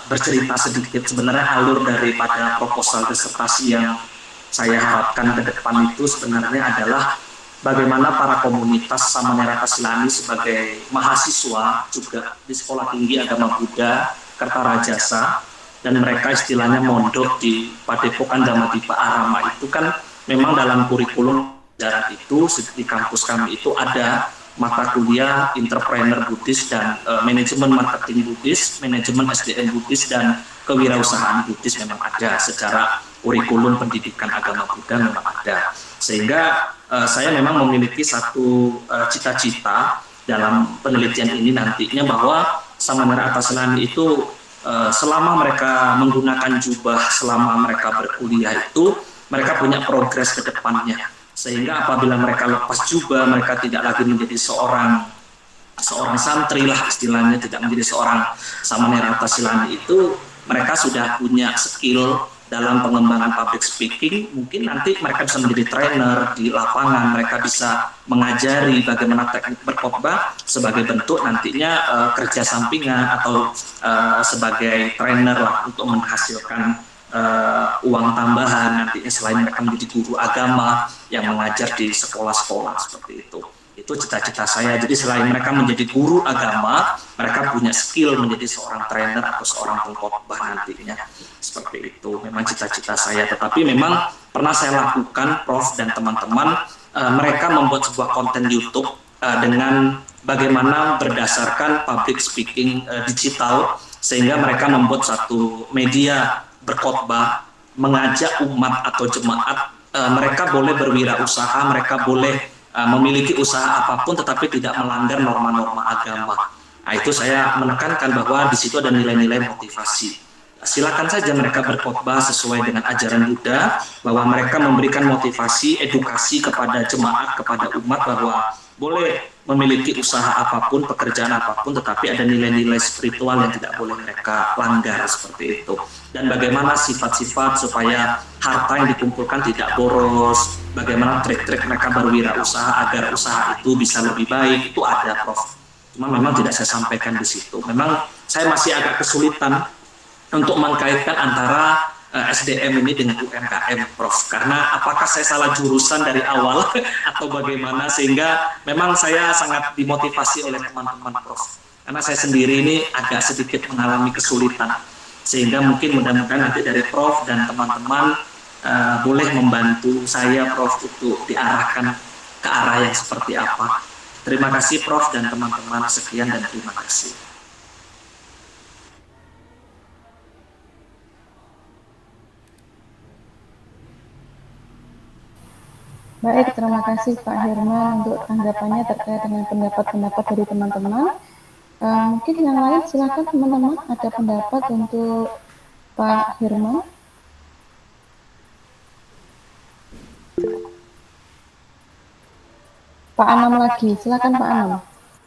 bercerita sedikit. Sebenarnya alur daripada proposal disertasi yang saya harapkan ke depan itu sebenarnya adalah bagaimana para komunitas Samanera Tasilani sebagai mahasiswa juga di Sekolah Tinggi Agama Buddha Kertarajasa, dan mereka istilahnya mondok di Padepokan Dharma Dita Arama itu kan memang dalam kurikulum pelajaran itu di kampus kami itu ada mata kuliah entrepreneur Buddhis dan manajemen marketing Buddhis, manajemen SDM Buddhis, dan kewirausahaan Buddhis memang ada secara kurikulum pendidikan agama Buddha memang ada. Sehingga saya memang memiliki satu cita-cita dalam penelitian ini nantinya bahwa Samanera Tasilani itu selama mereka menggunakan jubah, selama mereka berkuliah itu mereka punya progres ke depannya. Sehingga apabila mereka lepas jubah, mereka tidak lagi menjadi seorang santri lah istilahnya, tidak menjadi seorang Samanera Tasilani itu, mereka sudah punya skill dalam pengembangan public speaking. Mungkin nanti mereka bisa menjadi trainer di lapangan, mereka bisa mengajari bagaimana teknik berkhotbah sebagai bentuk nantinya kerja sampingan atau sebagai trainer lah untuk menghasilkan uang tambahan nantinya selain mereka menjadi guru agama yang mengajar di sekolah-sekolah seperti itu. Itu cita-cita saya. Jadi selain mereka menjadi guru agama, mereka punya skill menjadi seorang trainer atau seorang pengkhotbah nantinya. Seperti itu. Memang cita-cita saya. Tetapi memang pernah saya lakukan, Prof dan teman-teman, mereka membuat sebuah konten YouTube dengan bagaimana berdasarkan public speaking digital, sehingga mereka membuat satu media berkhotbah, mengajak umat atau jemaat, mereka boleh berwirausaha, mereka boleh memiliki usaha apapun tetapi tidak melanggar norma-norma agama. Nah, itu saya menekankan bahwa di situ ada nilai-nilai motivasi. Silakan saja mereka berkhotbah sesuai dengan ajaran Buddha, bahwa mereka memberikan motivasi, edukasi kepada jemaat, kepada umat bahwa boleh memiliki usaha apapun, pekerjaan apapun, tetapi ada nilai-nilai spiritual yang tidak boleh mereka langgar seperti itu. Dan bagaimana sifat-sifat supaya harta yang dikumpulkan tidak boros, bagaimana trik-trik mereka berwirausaha agar usaha itu bisa lebih baik, itu ada, Prof. Cuma memang tidak saya sampaikan di situ. Memang saya masih agak kesulitan untuk mengkaitkan antara SDM ini dengan UMKM, Prof. Karena apakah saya salah jurusan dari awal atau bagaimana, sehingga memang saya sangat dimotivasi oleh teman-teman, Prof. Karena saya sendiri ini agak sedikit mengalami kesulitan, sehingga mungkin mudah-mudahan nanti dari Prof dan teman-teman boleh membantu saya, Prof, untuk diarahkan ke arah yang seperti apa. Terima kasih, Prof dan teman-teman. Sekian dan terima kasih. Baik, terima kasih Pak Herman untuk tanggapannya terkait dengan pendapat-pendapat dari teman-teman. Mungkin yang lain silakan teman-teman, ada pendapat untuk Pak Herman. Pak Anam lagi, silakan Pak Anam.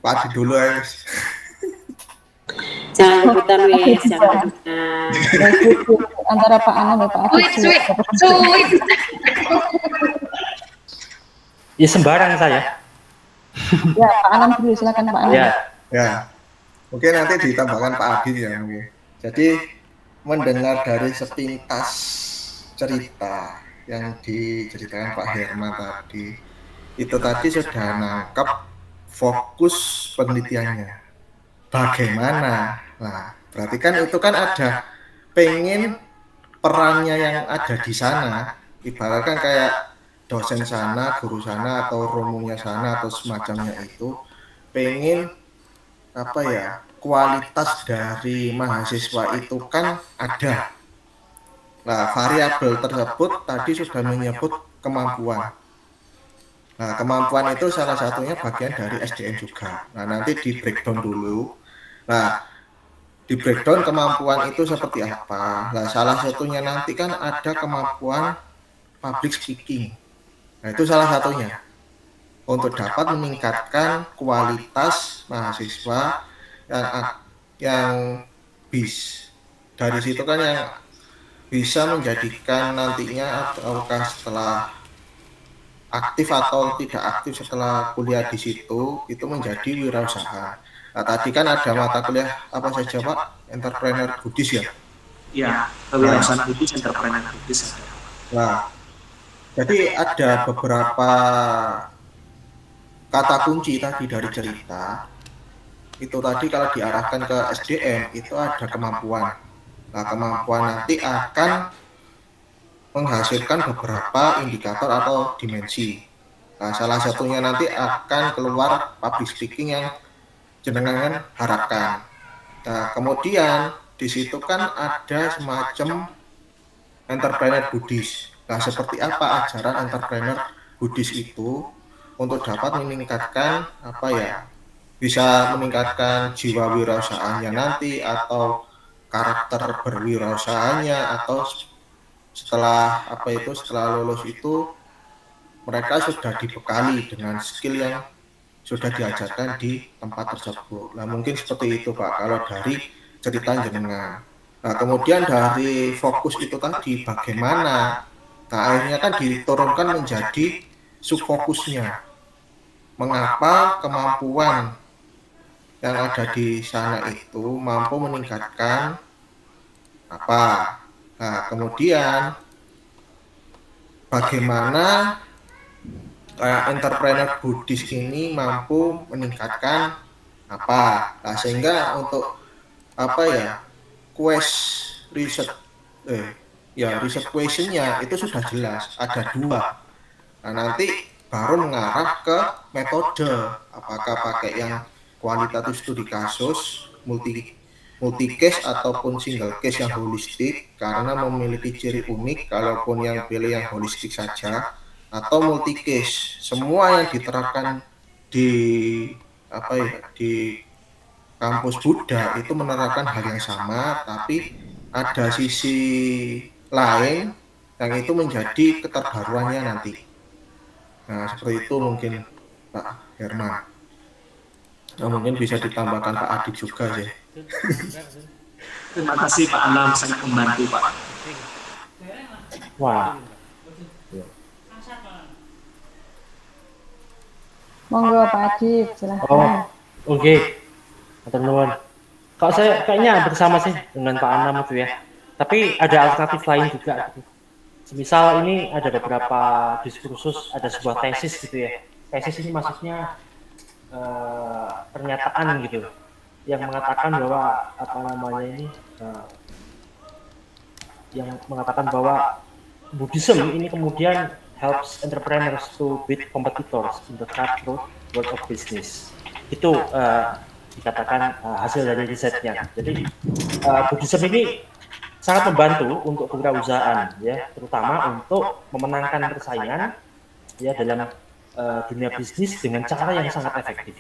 Pak Adi dulu ya. Jangan rebutan, wes, jangan rebutan. Antara Pak Anam dan Pak Adi. Ya sembarang saya. Ya, Pak Anam dulu, silakan Pak Anam. Ya, mungkin nanti ditambahkan Pak Adi ya mungkin. Jadi mendengar dari sepintas cerita yang diceritakan Pak Herman tadi, itu tadi sudah nangkep fokus penelitiannya. Bagaimana? Nah, berarti kan itu kan ada pengen perannya yang ada di sana, ibaratkan kayak dosen sana, guru sana, atau romonya sana, atau semacamnya itu, pengen apa ya, kualitas dari mahasiswa itu kan ada. Nah, variabel tersebut tadi sudah menyebut kemampuan. Nah, kemampuan itu salah satunya bagian dari SDM juga. Nah, nanti di breakdown dulu. Nah, di breakdown kemampuan itu seperti apa. Nah, salah satunya nanti kan ada kemampuan public speaking. Nah, itu salah satunya untuk dapat meningkatkan kualitas mahasiswa yang bis. Dari situ kan yang bisa menjadikan nantinya ataukah setelah aktif atau tidak aktif setelah kuliah di situ itu menjadi wirausaha. Nah, tadi kan ada mata kuliah apa saja, Pak? Entrepreneur Buddhis ya? Ya, kewirausahaan Buddhis, entrepreneur Buddhis. Nah, jadi ada beberapa kata kunci tadi dari cerita. Itu tadi kalau diarahkan ke SDM itu ada kemampuan. Nah, kemampuan nanti akan menghasilkan beberapa indikator atau dimensi. Nah, salah satunya nanti akan keluar public speaking yang jenengan harapkan. Nah, kemudian di situ kan ada semacam entrepreneur Buddhis. Nah, seperti apa ajaran entrepreneur Buddhis itu untuk dapat meningkatkan apa ya? Bisa meningkatkan jiwa wirausahaannya nanti atau karakter berwirausahanya, atau setelah apa itu, setelah lulus itu mereka sudah dibekali dengan skill yang sudah diajarkan di tempat tersebut. Nah, mungkin seperti itu, Pak, kalau dari cerita jenengan. Nah, kemudian dari fokus itu tadi bagaimana, nah akhirnya kan diturunkan menjadi subfokusnya. Mengapa kemampuan yang ada di sana itu mampu meningkatkan apa? Nah, kemudian bagaimana entrepreneur Buddhis ini mampu meningkatkan apa? Nah, sehingga untuk apa ya, research research questionnya itu sudah jelas ada 2. Nah, nanti baru mengarah ke metode, apakah pakai yang kualitatif studi kasus, multi case ataupun single case yang holistik karena memiliki ciri unik, kalaupun yang pilih yang holistik saja, atau multi case, semua yang diterapkan di di kampus Buddha itu menerapkan hal yang sama, tapi ada sisi lain yang itu menjadi keterbaruannya nanti. Nah, seperti itu mungkin Pak Herman. Nah, mungkin bisa ditambahkan Pak Adit juga sih. Terima kasih Pak Anam, sangat membantu Pak. Wah, Monggo Pak Adit, silahkan. oke. Atur nuwun. Kalau saya kayaknya hampir sama sih dengan Pak Anam itu ya. Tapi ada alternatif lain juga gitu. Semisal ini ada beberapa diskursus, ada sebuah tesis gitu ya. Tesis ini maksudnya pernyataan gitu yang mengatakan bahwa apa namanya ini yang mengatakan bahwa Buddhism ini kemudian helps entrepreneurs to beat competitors in the cutthroat world of business. Itu dikatakan hasil dari risetnya. Jadi Buddhism ini sangat membantu untuk kewirausahaan ya, terutama untuk memenangkan persaingan ya dalam dunia bisnis dengan cara yang sangat efektif.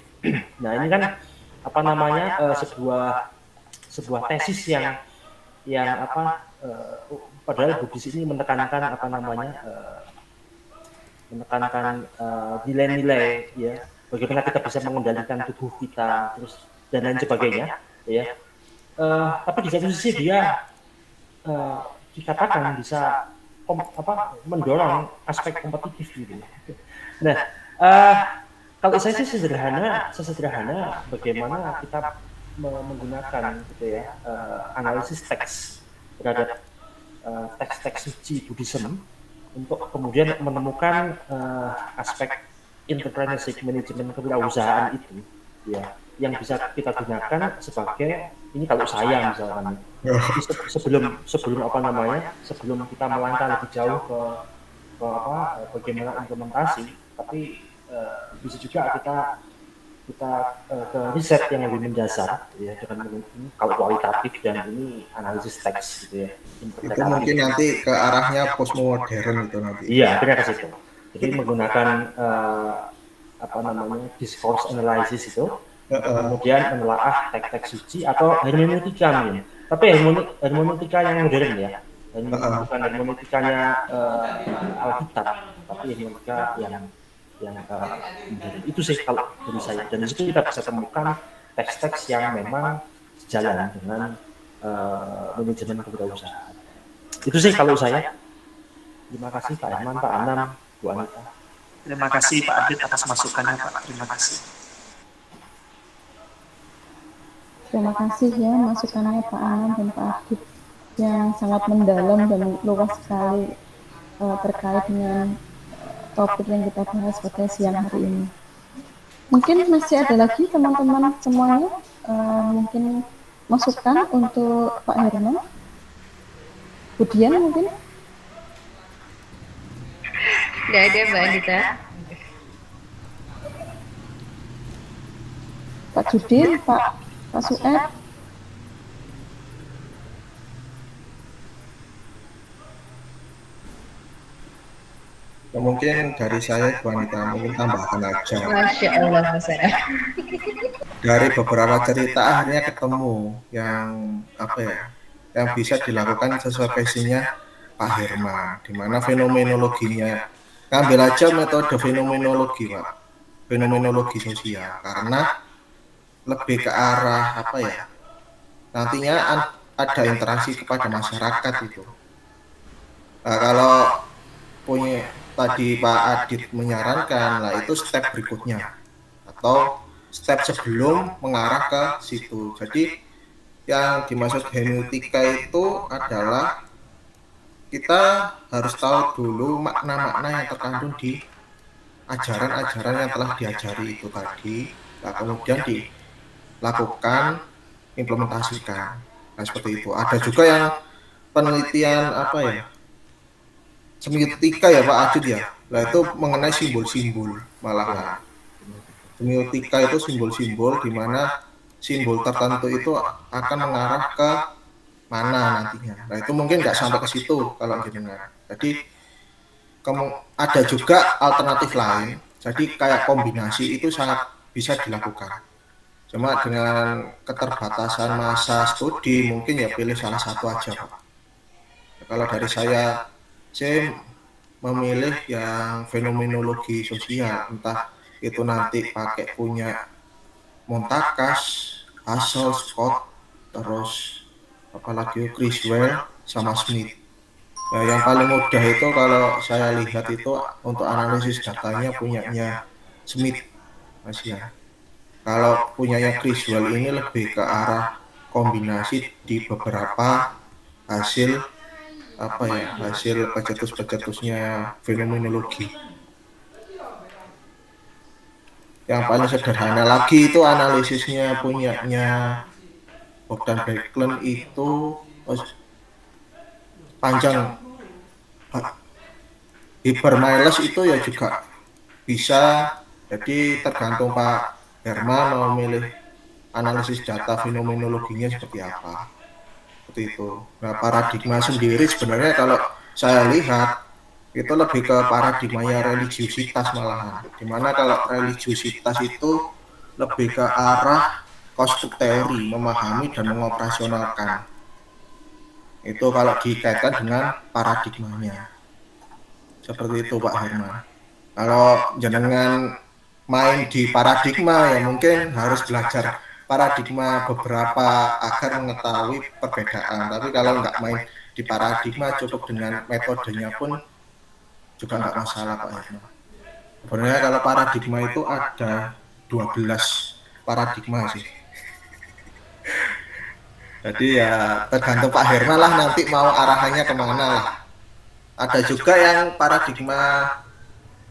Nah, ini kan apa namanya sebuah tesis yang padahal Buddhis ini menekankan apa namanya nilai-nilai ya, bagaimana kita bisa mengendalikan tubuh kita terus dan lain sebagainya ya. Tapi di satu sisi dia dikatakan bisa mendorong aspek kompetitif gitu. Nah, kalau saya sih sesederhana bagaimana kita menggunakan gitu ya analisis teks terhadap teks-teks suci Buddhism untuk kemudian menemukan aspek entrepreneurship, manajemen kewirausahaan itu ya, yang bisa kita gunakan sebagai ini kalau saya misalkan sebelum apa namanya sebelum kita melangkah lebih jauh ke bagaimana implementasi, tapi bisa juga kita ke riset yang lebih mendasar ya, dengan ini kalau kualitatif dan ini analisis teks gitu ya. Itu mungkin nanti ke arahnya postmodern itu nanti. Iya, benar ke situ. Jadi menggunakan apa namanya discourse analysis itu, kemudian menelaah teks-teks suci atau hermeneutika ya. Tapi hermeneutika yang modern ya. Bukan hermeneutikanya Alkitab, tapi hermeneutika yang modern. Itu sih kalau dari saya. Dan di situ kita bisa temukan teks-teks yang memang sejalan dengan manajemen kewirausahaan. Itu sih kalau saya. Terima kasih Pak Herman, Pak Anam, Bu Anita. Terima kasih Pak Adit atas masukannya Pak. Terima kasih. Terima kasih ya masukannya Pak Anam dan Pak Adit yang sangat mendalam dan luas sekali terkait dengan topik yang kita bahas pada siang hari ini. Mungkin masih ada lagi teman-teman semuanya mungkin masukan untuk Pak Herman, Budian mungkin? Nggak ada Mbak Anita. Pak Judin, Pak Sued. Ya, mungkin dari saya Bu Anita mungkin tambahkan aja. Masya Allah Mas Sarah. Dari beberapa cerita akhirnya ketemu yang apa ya, yang bisa dilakukan sesuai passionnya Pak Herman, di mana fenomenologinya ngambil aja metode fenomenologi Pak, fenomenologi sosial, karena lebih ke arah apa ya, nantinya ada interaksi kepada masyarakat itu. Nah, kalau punya tadi Pak Adit menyarankan, lah itu step berikutnya atau step sebelum mengarah ke situ. Jadi yang dimaksud hermeneutika itu adalah kita harus tahu dulu makna-makna yang terkandung di ajaran-ajaran yang telah diajari itu tadi, nah, kemudian dilakukan, implementasikan. Nah, seperti itu. Ada juga yang penelitian apa ya, semiotika ya Pak Adit ya. Nah, itu mengenai simbol-simbol malahan. Semiotika itu simbol-simbol di mana simbol tertentu itu akan mengarah ke mana nantinya. Nah, itu mungkin nggak sampai ke situ kalau jenengan. Jadi ada juga alternatif lain. Jadi kayak kombinasi itu sangat bisa dilakukan. Cuma dengan keterbatasan masa studi mungkin ya pilih salah satu aja Pak. Kalau dari saya memilih yang fenomenologi sosial, entah itu nanti pakai punya Montakas, Hassel, Scott, terus apalagi Criswell sama Smith. Nah, yang paling mudah itu kalau saya lihat itu untuk analisis datanya punyanya Smith, Mas ya. Kalau punyanya Criswell ini lebih ke arah kombinasi di beberapa hasil apa ya, hasil pencetus-pencetusnya fenomenologi. Yang paling sederhana lagi itu analisisnya punyanya Bogdan Backlund itu panjang. Hypermiles itu ya juga bisa, jadi tergantung Pak Herman mau milih analisis data fenomenologinya seperti apa. Seperti itu. Nah, paradigma sendiri sebenarnya kalau saya lihat itu lebih ke paradigmanya religiusitas malahan. Dimana kalau religiusitas itu lebih ke arah konstruk teori, memahami dan mengoperasionalkan. Itu kalau dikaitkan dengan paradigmanya. Seperti itu Pak Herman. Kalau jenengan main di paradigma ya mungkin harus belajar paradigma beberapa agar mengetahui perbedaan. Tapi kalau nggak main di paradigma cukup dengan metodenya pun juga nggak masalah Pak Herman. Sebenarnya kalau paradigma itu ada 12 paradigma sih. Jadi ya tergantung Pak Herman lah nanti mau arahannya kemana lah. Ada juga yang paradigma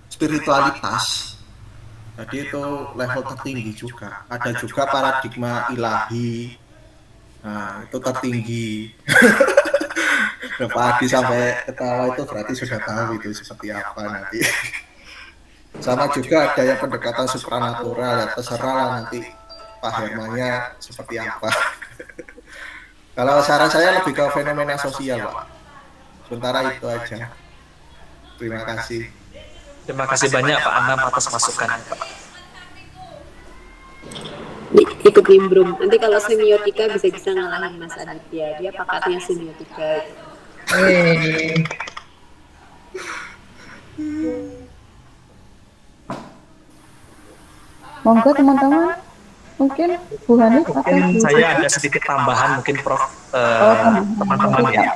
spiritualitas. Jadi itu level tertinggi juga. Ada juga paradigma ilahi. Nah, itu tertinggi. Pak Adi sampai ketawa itu berarti sudah tahu itu seperti apa nanti. Sama juga ada yang pendekatan supranatural ya, terserah lah nanti Pak Hermannya seperti apa. Kalau saran saya lebih ke fenomena sosial Pak. Sementara itu aja. Terima kasih. Terima kasih banyak Pak Anam atas masukannya Pak. Ikut nimbrung. Nanti kalau semiotika bisa ngalahin Mas Aditya. Dia pakatnya semiotika. Monggo teman-teman, mungkin Bu Hanif atau Mungkin Bu saya ada sedikit tambahan mungkin Prof, teman-teman ya.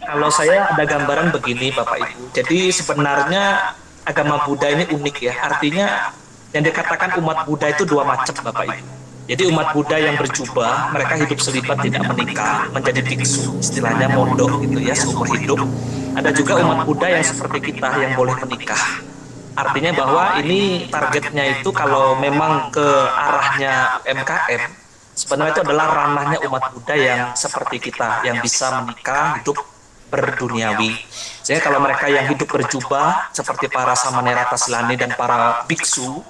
Kalau saya ada gambaran begini Bapak Ibu. Jadi sebenarnya agama Buddha ini unik ya. Artinya yang dikatakan umat Buddha itu dua macam Bapak Ibu. Jadi umat Buddha yang berjubah, mereka hidup selibat tidak menikah, menjadi biksu, istilahnya mondok gitu ya, seumur hidup. Ada juga umat Buddha yang seperti kita yang boleh menikah. Artinya bahwa ini targetnya itu kalau memang ke arahnya UMKM, sebenarnya itu adalah ranahnya umat Buddha yang seperti kita, yang bisa menikah, hidup berduniawi. Sehingga kalau mereka yang hidup berjubah, seperti para Samanera Taslani dan para biksu,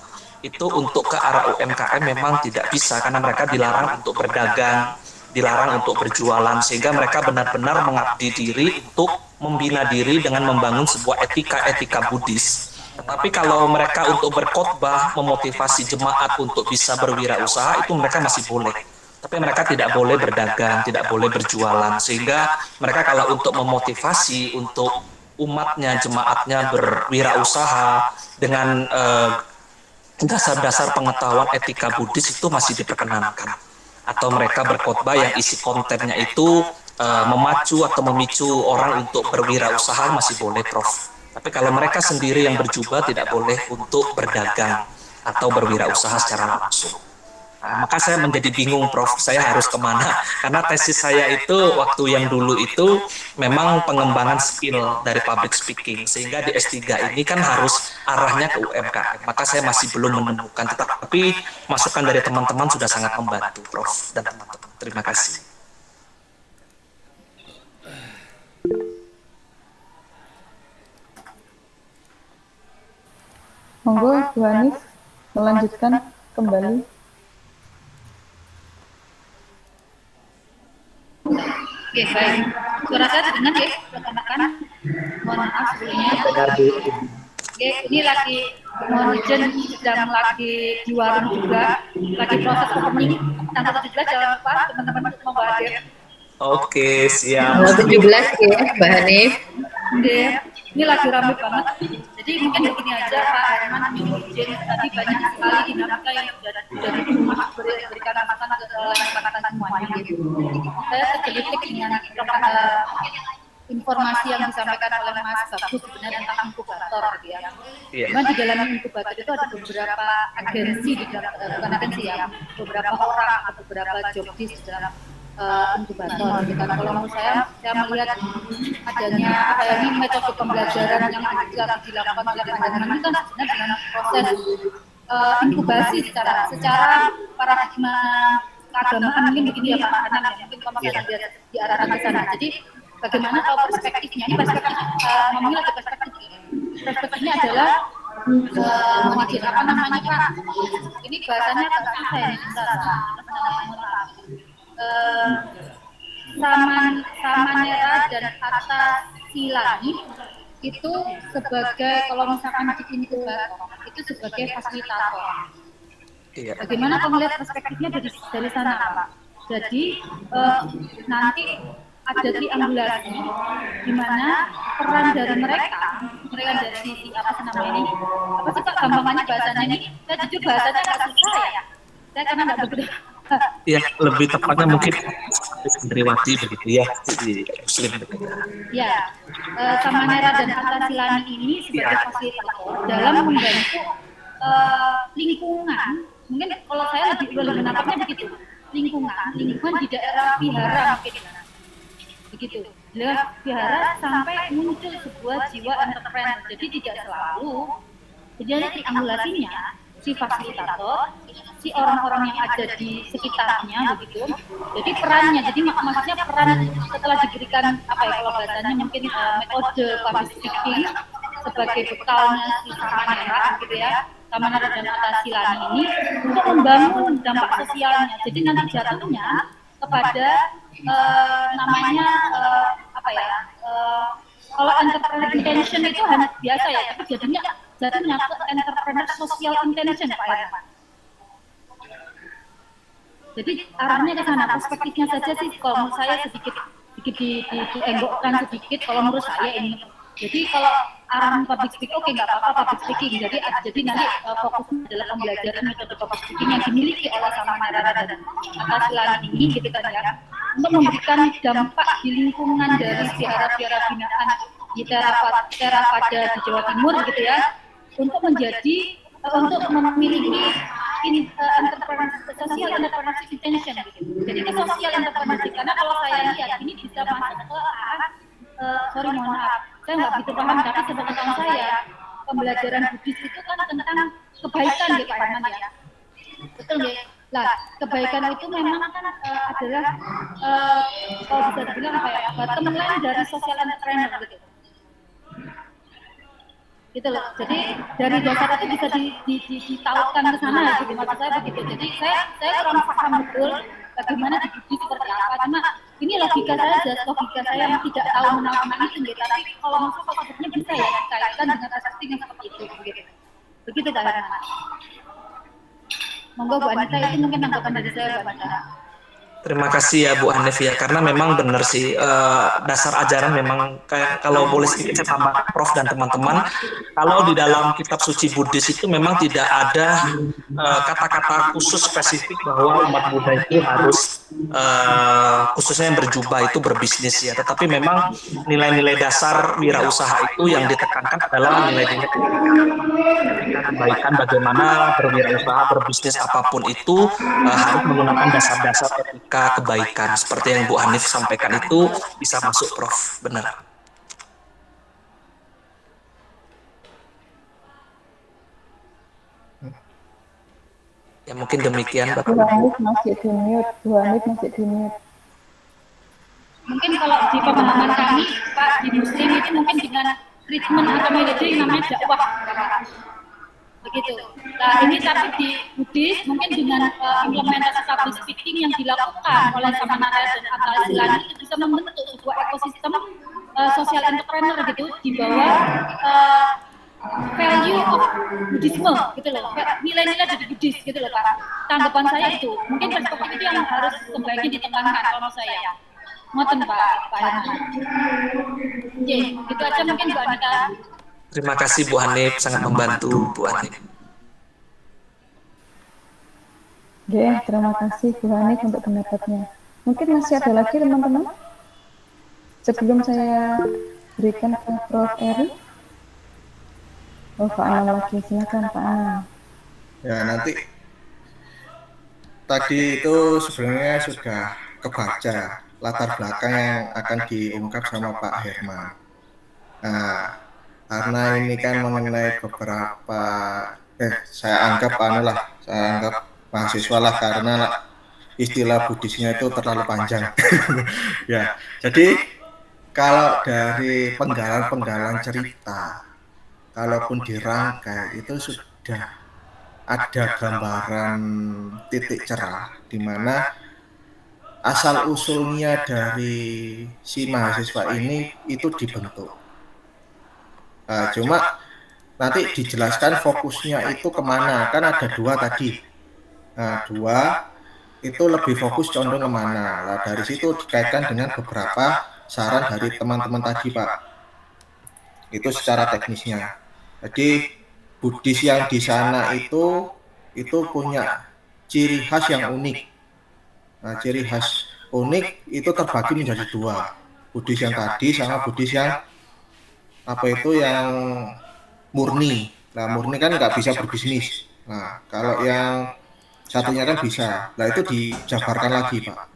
itu untuk ke arah UMKM memang tidak bisa, karena mereka dilarang untuk berdagang, dilarang untuk berjualan, sehingga mereka benar-benar mengabdi diri untuk membina diri dengan membangun sebuah etika-etika Buddhis. Tetapi kalau mereka untuk berkhotbah, memotivasi jemaat untuk bisa berwirausaha, itu mereka masih boleh. Tapi mereka tidak boleh berdagang, tidak boleh berjualan. Sehingga mereka kalau untuk memotivasi untuk umatnya, jemaatnya berwirausaha dengan dasar-dasar pengetahuan etika Buddhis itu masih diperkenankan. Atau mereka berkhotbah yang isi kontennya itu memacu atau memicu orang untuk berwirausaha masih boleh Prof. Tapi kalau mereka sendiri yang berjubah tidak boleh untuk berdagang atau berwirausaha secara langsung. Maka saya menjadi bingung, Prof. Saya harus kemana? Karena tesis saya itu waktu yang dulu itu memang pengembangan skill dari public speaking, sehingga di S3 ini kan harus arahnya ke UMKM. Maka saya masih belum menemukan, tetapi masukan dari teman-teman sudah sangat membantu, Prof. dan teman-teman. Terima kasih. Monggo Bu Hanis melanjutkan kembali. Oke, baik. Suara saya terdengar ya, rekan-rekan. Mohon maaf sebelumnya. Oke, ini lagi mohon izin sedang lagi di warung juga, lagi proses opening. Tanggal 17 jangan lupa teman-teman untuk mau hadir. Oke, siap. Tanggal 17 ya, Mbak Hanif. Oke, ini lagi ramai banget. Jadi mungkin begini aja Pak Herman, mohon izin tadi banyak sekali dinamika yang sudah berikan masukan ke rekan-rekan semuanya gitu. Saya tergelitik dengan informasi yang disampaikan oleh Mas Bagus sebenarnya tentang inkubator gitu ya. Memang di dalam inkubator itu ada beberapa agensi di dalam, bukan agensi ya, beberapa orang atau beberapa jobdesk di dalam inkubator. Gitu kan. Kalau menurut saya melihat adanya apa ya, ini metode pembelajaran yang dilakukan oleh Pak Herman ini kan sebenarnya dengan proses inkubasi secara paradigma keagamaan mungkin begini ya Pak Hanan, ya mungkin kalau saya diarahkan ke sana. Jadi bagaimana kalau perspektifnya, ini perspektif ngomongnya lagi perspektifnya adalah mungkin apa namanya Pak, ini bahasanya agak susah ya, Samanera dan Attasilani itu sebagai, kalau misalkan di inkubator itu sebagai fasilitator. Bagaimana kalau melihat perspektifnya dari sana Pak? Jadi nanti ada triangulasi di mana peran dari mereka dari sisi apa sih namanya ini, apa sih Pak gampangannya bahasanya ini, saya jujur bahasanya agak susah ya, saya karena nggak begitu. Ya, lebih tepatnya mungkin Sandriwati begitu ya, di Muslim. Ya, Samanera dan Attasilani ini sebagai fasilitator dalam membantu lingkungan. Mungkin kalau saya lebih menangkapnya begitu, lingkungan di daerah Vihara mungkin. Begitu, lewat Vihara sampai muncul sebuah jiwa entrepreneur. Jadi tidak selalu terjadi triangulasinya si fasilitator, si orang-orang yang ada di sekitarnya begitu. Jadi perannya, jadi maksudnya peran setelah diberikan apa ya kalau bahasanya mungkin metode public speaking sebagai bekalnya si Samanera gitu ya, Samanera dan Attasilani ini untuk membangun dampak sosialnya. Jadi nanti jatuhnya kepada namanya apa ya, kalau entrepreneur intention itu hanya biasa ya, tapi jadinya ke entrepreneur social intention Pak Herman. Jadi arahnya ke sana, perspektifnya saja sih kalau menurut saya sedikit dienggokkan sedikit kalau menurut saya ini. Jadi kalau arahan public speaking, oke nggak apa-apa public speaking. Jadi nanti fokusnya adalah pembelajaran metode public speaking yang dimiliki oleh Samanera dan Attasilani ini gitu kan ya, untuk memberikan dampak di lingkungan dari vihara-vihara binaan di Theravada di Jawa Timur gitu ya, untuk memiliki social entrepreneurship intention gitu. Jadi ke social entrepreneurship, karena kalau saya lihat ini bisa masuk ke arah mohon maaf, saya nggak begitu paham, tapi sepengetahuan saya pembelajaran Buddhis itu kan tentang kebaikan ya Pak Herman ya, betul ya. Lah kebaikan itu memang kan adalah kalau bisa dibilang apa ya, bottom line dari social entrepreneur gitu. Gitu loh. Jadi dari dasar itu bisa ditautkan ke sana gitu, maksud saya begitu. Jadi saya kurang paham betul bagaimana di Buddhis seperti apa. Cuma ini logika saya yang tidak tahu menang itu gitu. Tapi kalau masuk konsepnya bisa ya dikaitkan dengan perspektif yang seperti itu begitu. Begitu Pak Herman. Monggo Bu Anita, itu mungkin tanggapan dari saya Bu Anita. Terima kasih ya Bu Hanif ya, karena memang benar sih dasar ajaran memang kayak kalau boleh sedikit saya tambah Prof dan teman-teman, kalau di dalam kitab suci Buddhis itu memang tidak ada kata-kata khusus spesifik bahwa umat Buddha itu harus khususnya yang berjubah itu berbisnis ya, tetapi memang nilai-nilai dasar wirausaha itu yang ditekankan adalah nilai-nilai kebaikan, bagaimana berwirausaha, berbisnis apapun itu harus menggunakan dasar-dasar etika kebaikan. Seperti yang Bu Hanif sampaikan itu bisa masuk, Prof. Benar. Ya mungkin demikian, Bapak. Bu Hanif masih di mute. Bu Hanif masih di mute. Mungkin kalau di pemahaman kami, Pak, di Muslim itu mungkin dengan treatment atau metode yang namanya dakwah, begitu. Nah ini tapi di Buddhis mungkin dengan implementasi public speaking yang dilakukan oleh Samanaya dan Atta itu bisa membentuk sebuah ekosistem social entrepreneur gitu di bawah value of Buddhisme gitu loh, nilai-nilai dari Buddhis gitu loh Pak. Tanggapan saya itu, mungkin perspektif itu yang harus sebaiknya ditekankan kalau saya. Ngoten Pak Herman. Oke, itu aja mungkin Bu Anita. Terima kasih Bu Hanif, sangat membantu Bu Hanif. Oke, terima kasih Bu Hanif untuk pendapatnya. Mungkin masih ada lagi teman-teman? Sebelum saya berikan ke Prof. Eri. Oh, Pak Anam lagi, silakan Pak Anam. Ya, nanti tadi itu sebenarnya sudah kebaca latar belakang yang akan diungkap sama Pak Herman. Nah, karena ini kan mengenai beberapa, saya anggap mahasiswa lah, karena istilah Buddhisnya itu terlalu panjang. Ya, jadi kalau dari penggalan-penggalan cerita, kalaupun dirangkai itu sudah ada gambaran titik cerah di mana asal usulnya dari si mahasiswa ini itu dibentuk. Nah, cuma nanti dijelaskan fokusnya itu kemana, kan ada dua tadi. Nah, dua itu lebih fokus condong kemana. Nah, dari situ dikaitkan dengan beberapa saran dari teman-teman tadi Pak. Itu secara teknisnya. Jadi Buddhis yang di sana itu punya ciri khas yang unik. Nah, ciri khas unik itu terbagi menjadi dua. Buddhis yang tadi sama Buddhis yang yang murni. Nah, murni kan nggak bisa berbisnis. Nah, kalau yang satunya kan bisa. Nah, itu dijabarkan lagi, Pak.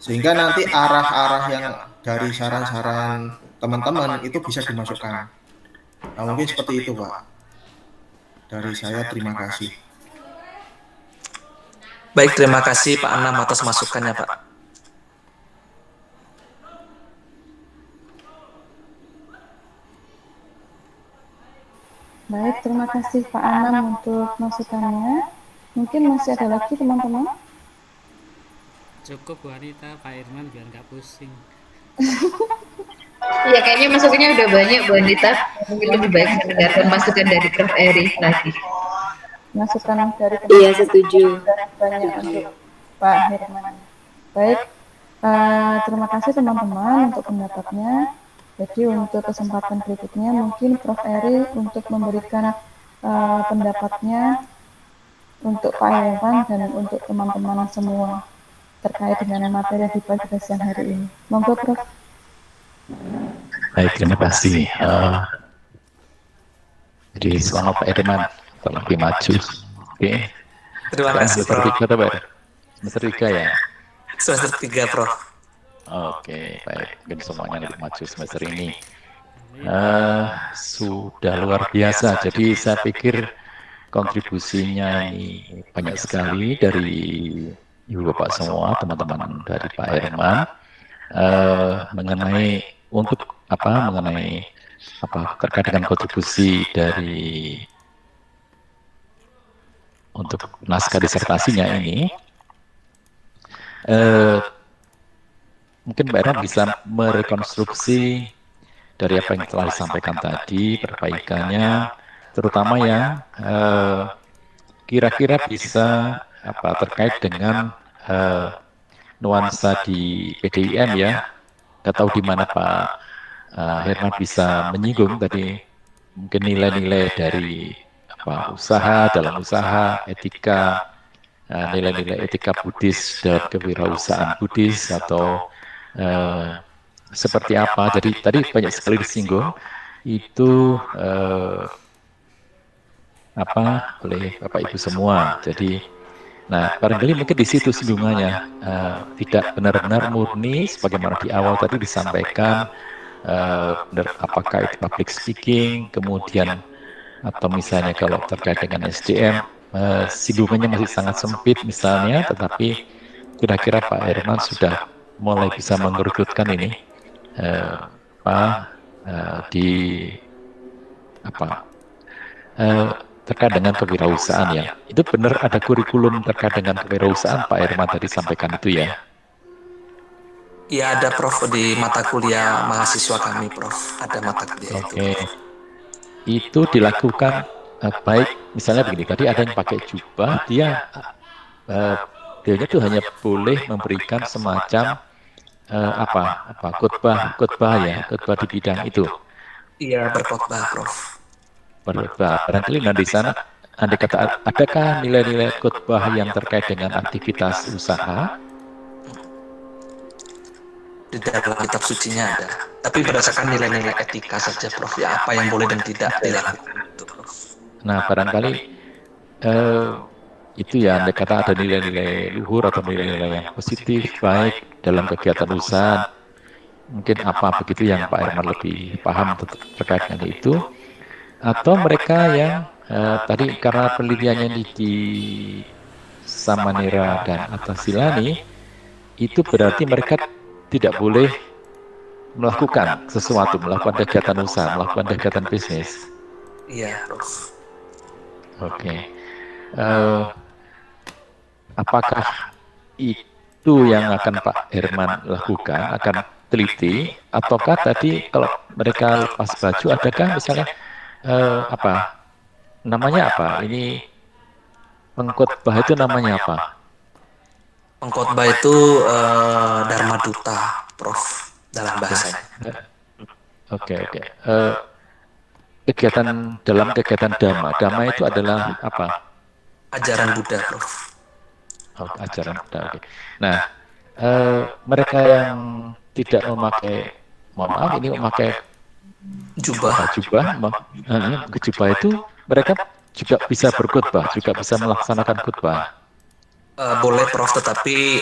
Sehingga nanti arah-arah yang dari saran-saran teman-teman itu bisa dimasukkan. Nah, mungkin seperti itu, Pak. Dari saya, terima kasih. Baik, terima kasih Pak Anam atas masukannya, Pak. Baik, terima kasih Pak Anam untuk masukannya. Mungkin masih ada lagi teman-teman? Cukup Bu Anita, Pak Herman biar nggak pusing. Iya, kayaknya masukannya udah banyak Bu Anita. Mungkin lebih baik mendengarkan masukan dari Prof. Eri lagi. Masukan dari Iya, setuju. Banyak untuk Pak Herman. Baik, terima kasih teman-teman untuk pendapatnya. Jadi untuk kesempatan berikutnya mungkin Prof. Eri untuk memberikan pendapatnya untuk Pak Herman dan untuk teman-teman semua terkait dengan materi yang dibahas pada siang hari ini. Monggo Prof. Baik, terima kasih. Jadi selama Pak Herman lebih maju. Oke. Terima kasih, Prof. Semester 3 ya? Semester 3, Prof. Oke, baik. Mungkin semuanya lebih maju semester ini. Sudah luar biasa. Jadi saya pikir kontribusinya ini banyak sekali dari Ibu Bapak semua, teman-teman dari Pak Herman, mengenai terkait dengan kontribusi dari untuk naskah disertasinya ini. Mungkin Mbak Herman bisa merekonstruksi dari apa yang telah disampaikan tadi, perbaikannya, terutama yang kira-kira bisa terkait dengan nuansa di PDIM ya. Nggak tahu di mana Pak Herman bisa menyinggung tadi mungkin nilai-nilai dari usaha, dalam usaha, etika, nilai-nilai etika Buddhis dan kewirausahaan Buddhis atau seperti apa. Jadi tadi banyak sekali disinggung itu oleh Bapak Ibu semua. Jadi, nah barangkali mungkin di situ singgungannya tidak benar-benar murni sebagaimana di awal tadi disampaikan, apakah itu public speaking, kemudian atau misalnya kalau terkait dengan SDM, singgungannya masih sangat sempit misalnya, tetapi kira-kira Pak Herman sudah mulai bisa mengerutkan ini di terkait dengan kewirausahaan ya. Itu benar ada kurikulum terkait dengan kewirausahaan Pak Herman tadi sampaikan itu ya? Ya ada Prof di mata kuliah mahasiswa kami Prof, ada mata kuliah itu. Oke. Itu dilakukan baik misalnya begini, tadi ada yang pakai jubah, dia tuh hanya boleh memberikan semacam khotbah di bidang itu. Iya, berkhotbah Prof. Berkhotbah. Barangkali di sana adakah nilai-nilai khotbah yang terkait dengan aktivitas usaha? Di dalam kitab sucinya ada, tapi berdasarkan nilai-nilai etika saja Prof, ya apa yang boleh dan tidak dilakukan itu Prof. Nah barangkali itu ya, Anda kata ada nilai-nilai luhur atau nilai-nilai yang positif baik dalam kegiatan usaha, mungkin apa begitu yang Pak Herman lebih paham terkait dengan itu, atau mereka yang tadi karena penelitiannya di Samanera dan Atasilani, itu berarti mereka tidak boleh melakukan sesuatu, melakukan kegiatan usaha, melakukan kegiatan bisnis. Iya, Prof. Oke. Apakah itu yang akan Pak Herman lakukan, akan teliti, ataukah tadi kalau mereka lepas baju, adakah misalnya namanya apa? Ini pengkhotbah itu namanya apa? Pengkhotbah itu Dharma Duta, Prof, dalam bahasanya. Oke. Dalam kegiatan Dhamma itu adalah apa? Ajaran Buddha, Prof. Oh, ajaran Buddha. Oke. Nah, mereka yang tidak memakai, mohon maaf, ini memakai jubah itu mereka juga bisa berkhotbah, juga bisa melaksanakan khotbah. Boleh Prof, tetapi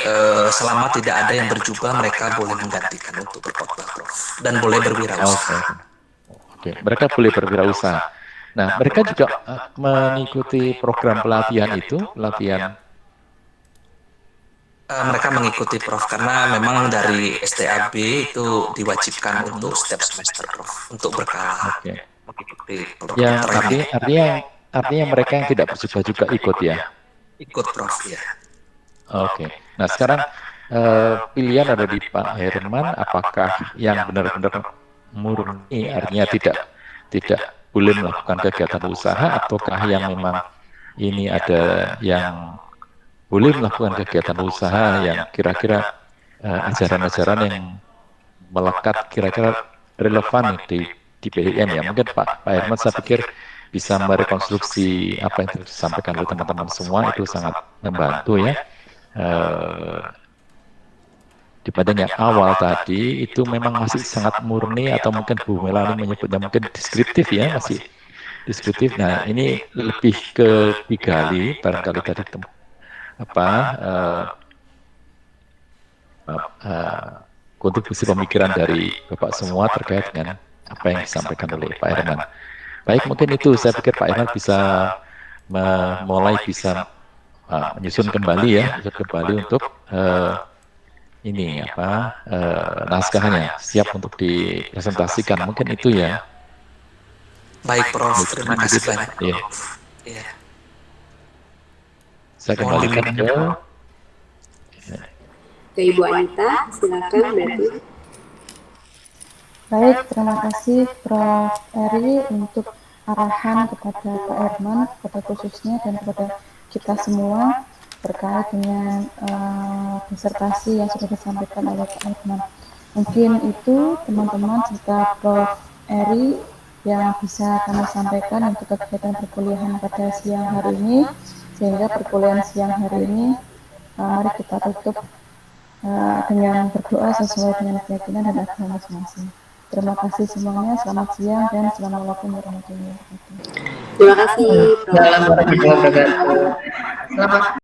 selama tidak ada yang berjubah mereka boleh menggantikan untuk berkhotbah Prof, dan boleh berwirausaha. Oke. Mereka boleh berwirausaha. Nah, mereka juga mengikuti program pelatihan itu, mereka mengikuti Prof, karena memang dari STAB itu diwajibkan untuk setiap semester Prof, untuk berkala. Oke. Mengikuti program Ya, artinya mereka yang tidak berjubah juga ikut ya? Ikut Prof, ya. Oke. Nah sekarang pilihan ada di Pak Herman, apakah yang benar-benar murni, artinya tidak boleh melakukan kegiatan usaha, ataukah yang memang ini ada yang boleh melakukan kegiatan usaha yang kira-kira ajaran-ajaran yang melekat kira-kira relevan di PDM ya. Mungkin Pak Herman saya pikir bisa merekonstruksi apa yang disampaikan oleh teman-teman semua, itu sangat membantu ya. Dibanding yang awal tadi itu memang masih sangat murni, atau mungkin Bu Melani menyebutnya mungkin deskriptif ya, masih deskriptif. Nah ini lebih ke digali barangkali tadi kontribusi pemikiran dari Bapak semua terkait dengan apa yang disampaikan oleh Pak Herman. Baik, mungkin itu saya pikir Pak Herman bisa mulai bisa menyusun kembali untuk naskahnya siap untuk dipresentasikan, mungkin itu ya. Baik Prof, terima kasih banyak. Iya. Saya kembalikan ke Ibu Anita, silakan berarti. Baik, terima kasih Prof. Eri untuk arahan kepada Pak Herman, kepada khususnya dan kepada kita semua terkait dengan disertasi yang sudah disampaikan oleh Pak Herman. Mungkin itu teman-teman serta Prof. Eri yang bisa kami sampaikan untuk kegiatan perkuliahan pada siang hari ini, sehingga perkuliahan siang hari ini mari kita tutup dengan berdoa sesuai dengan keyakinan dan agama masing-masing. Terima kasih semuanya, selamat siang dan assalamualaikum warahmatullahi wabarakatuh. Terima kasih. Assalamualaikum warahmatullahi wabarakatuh. Selamat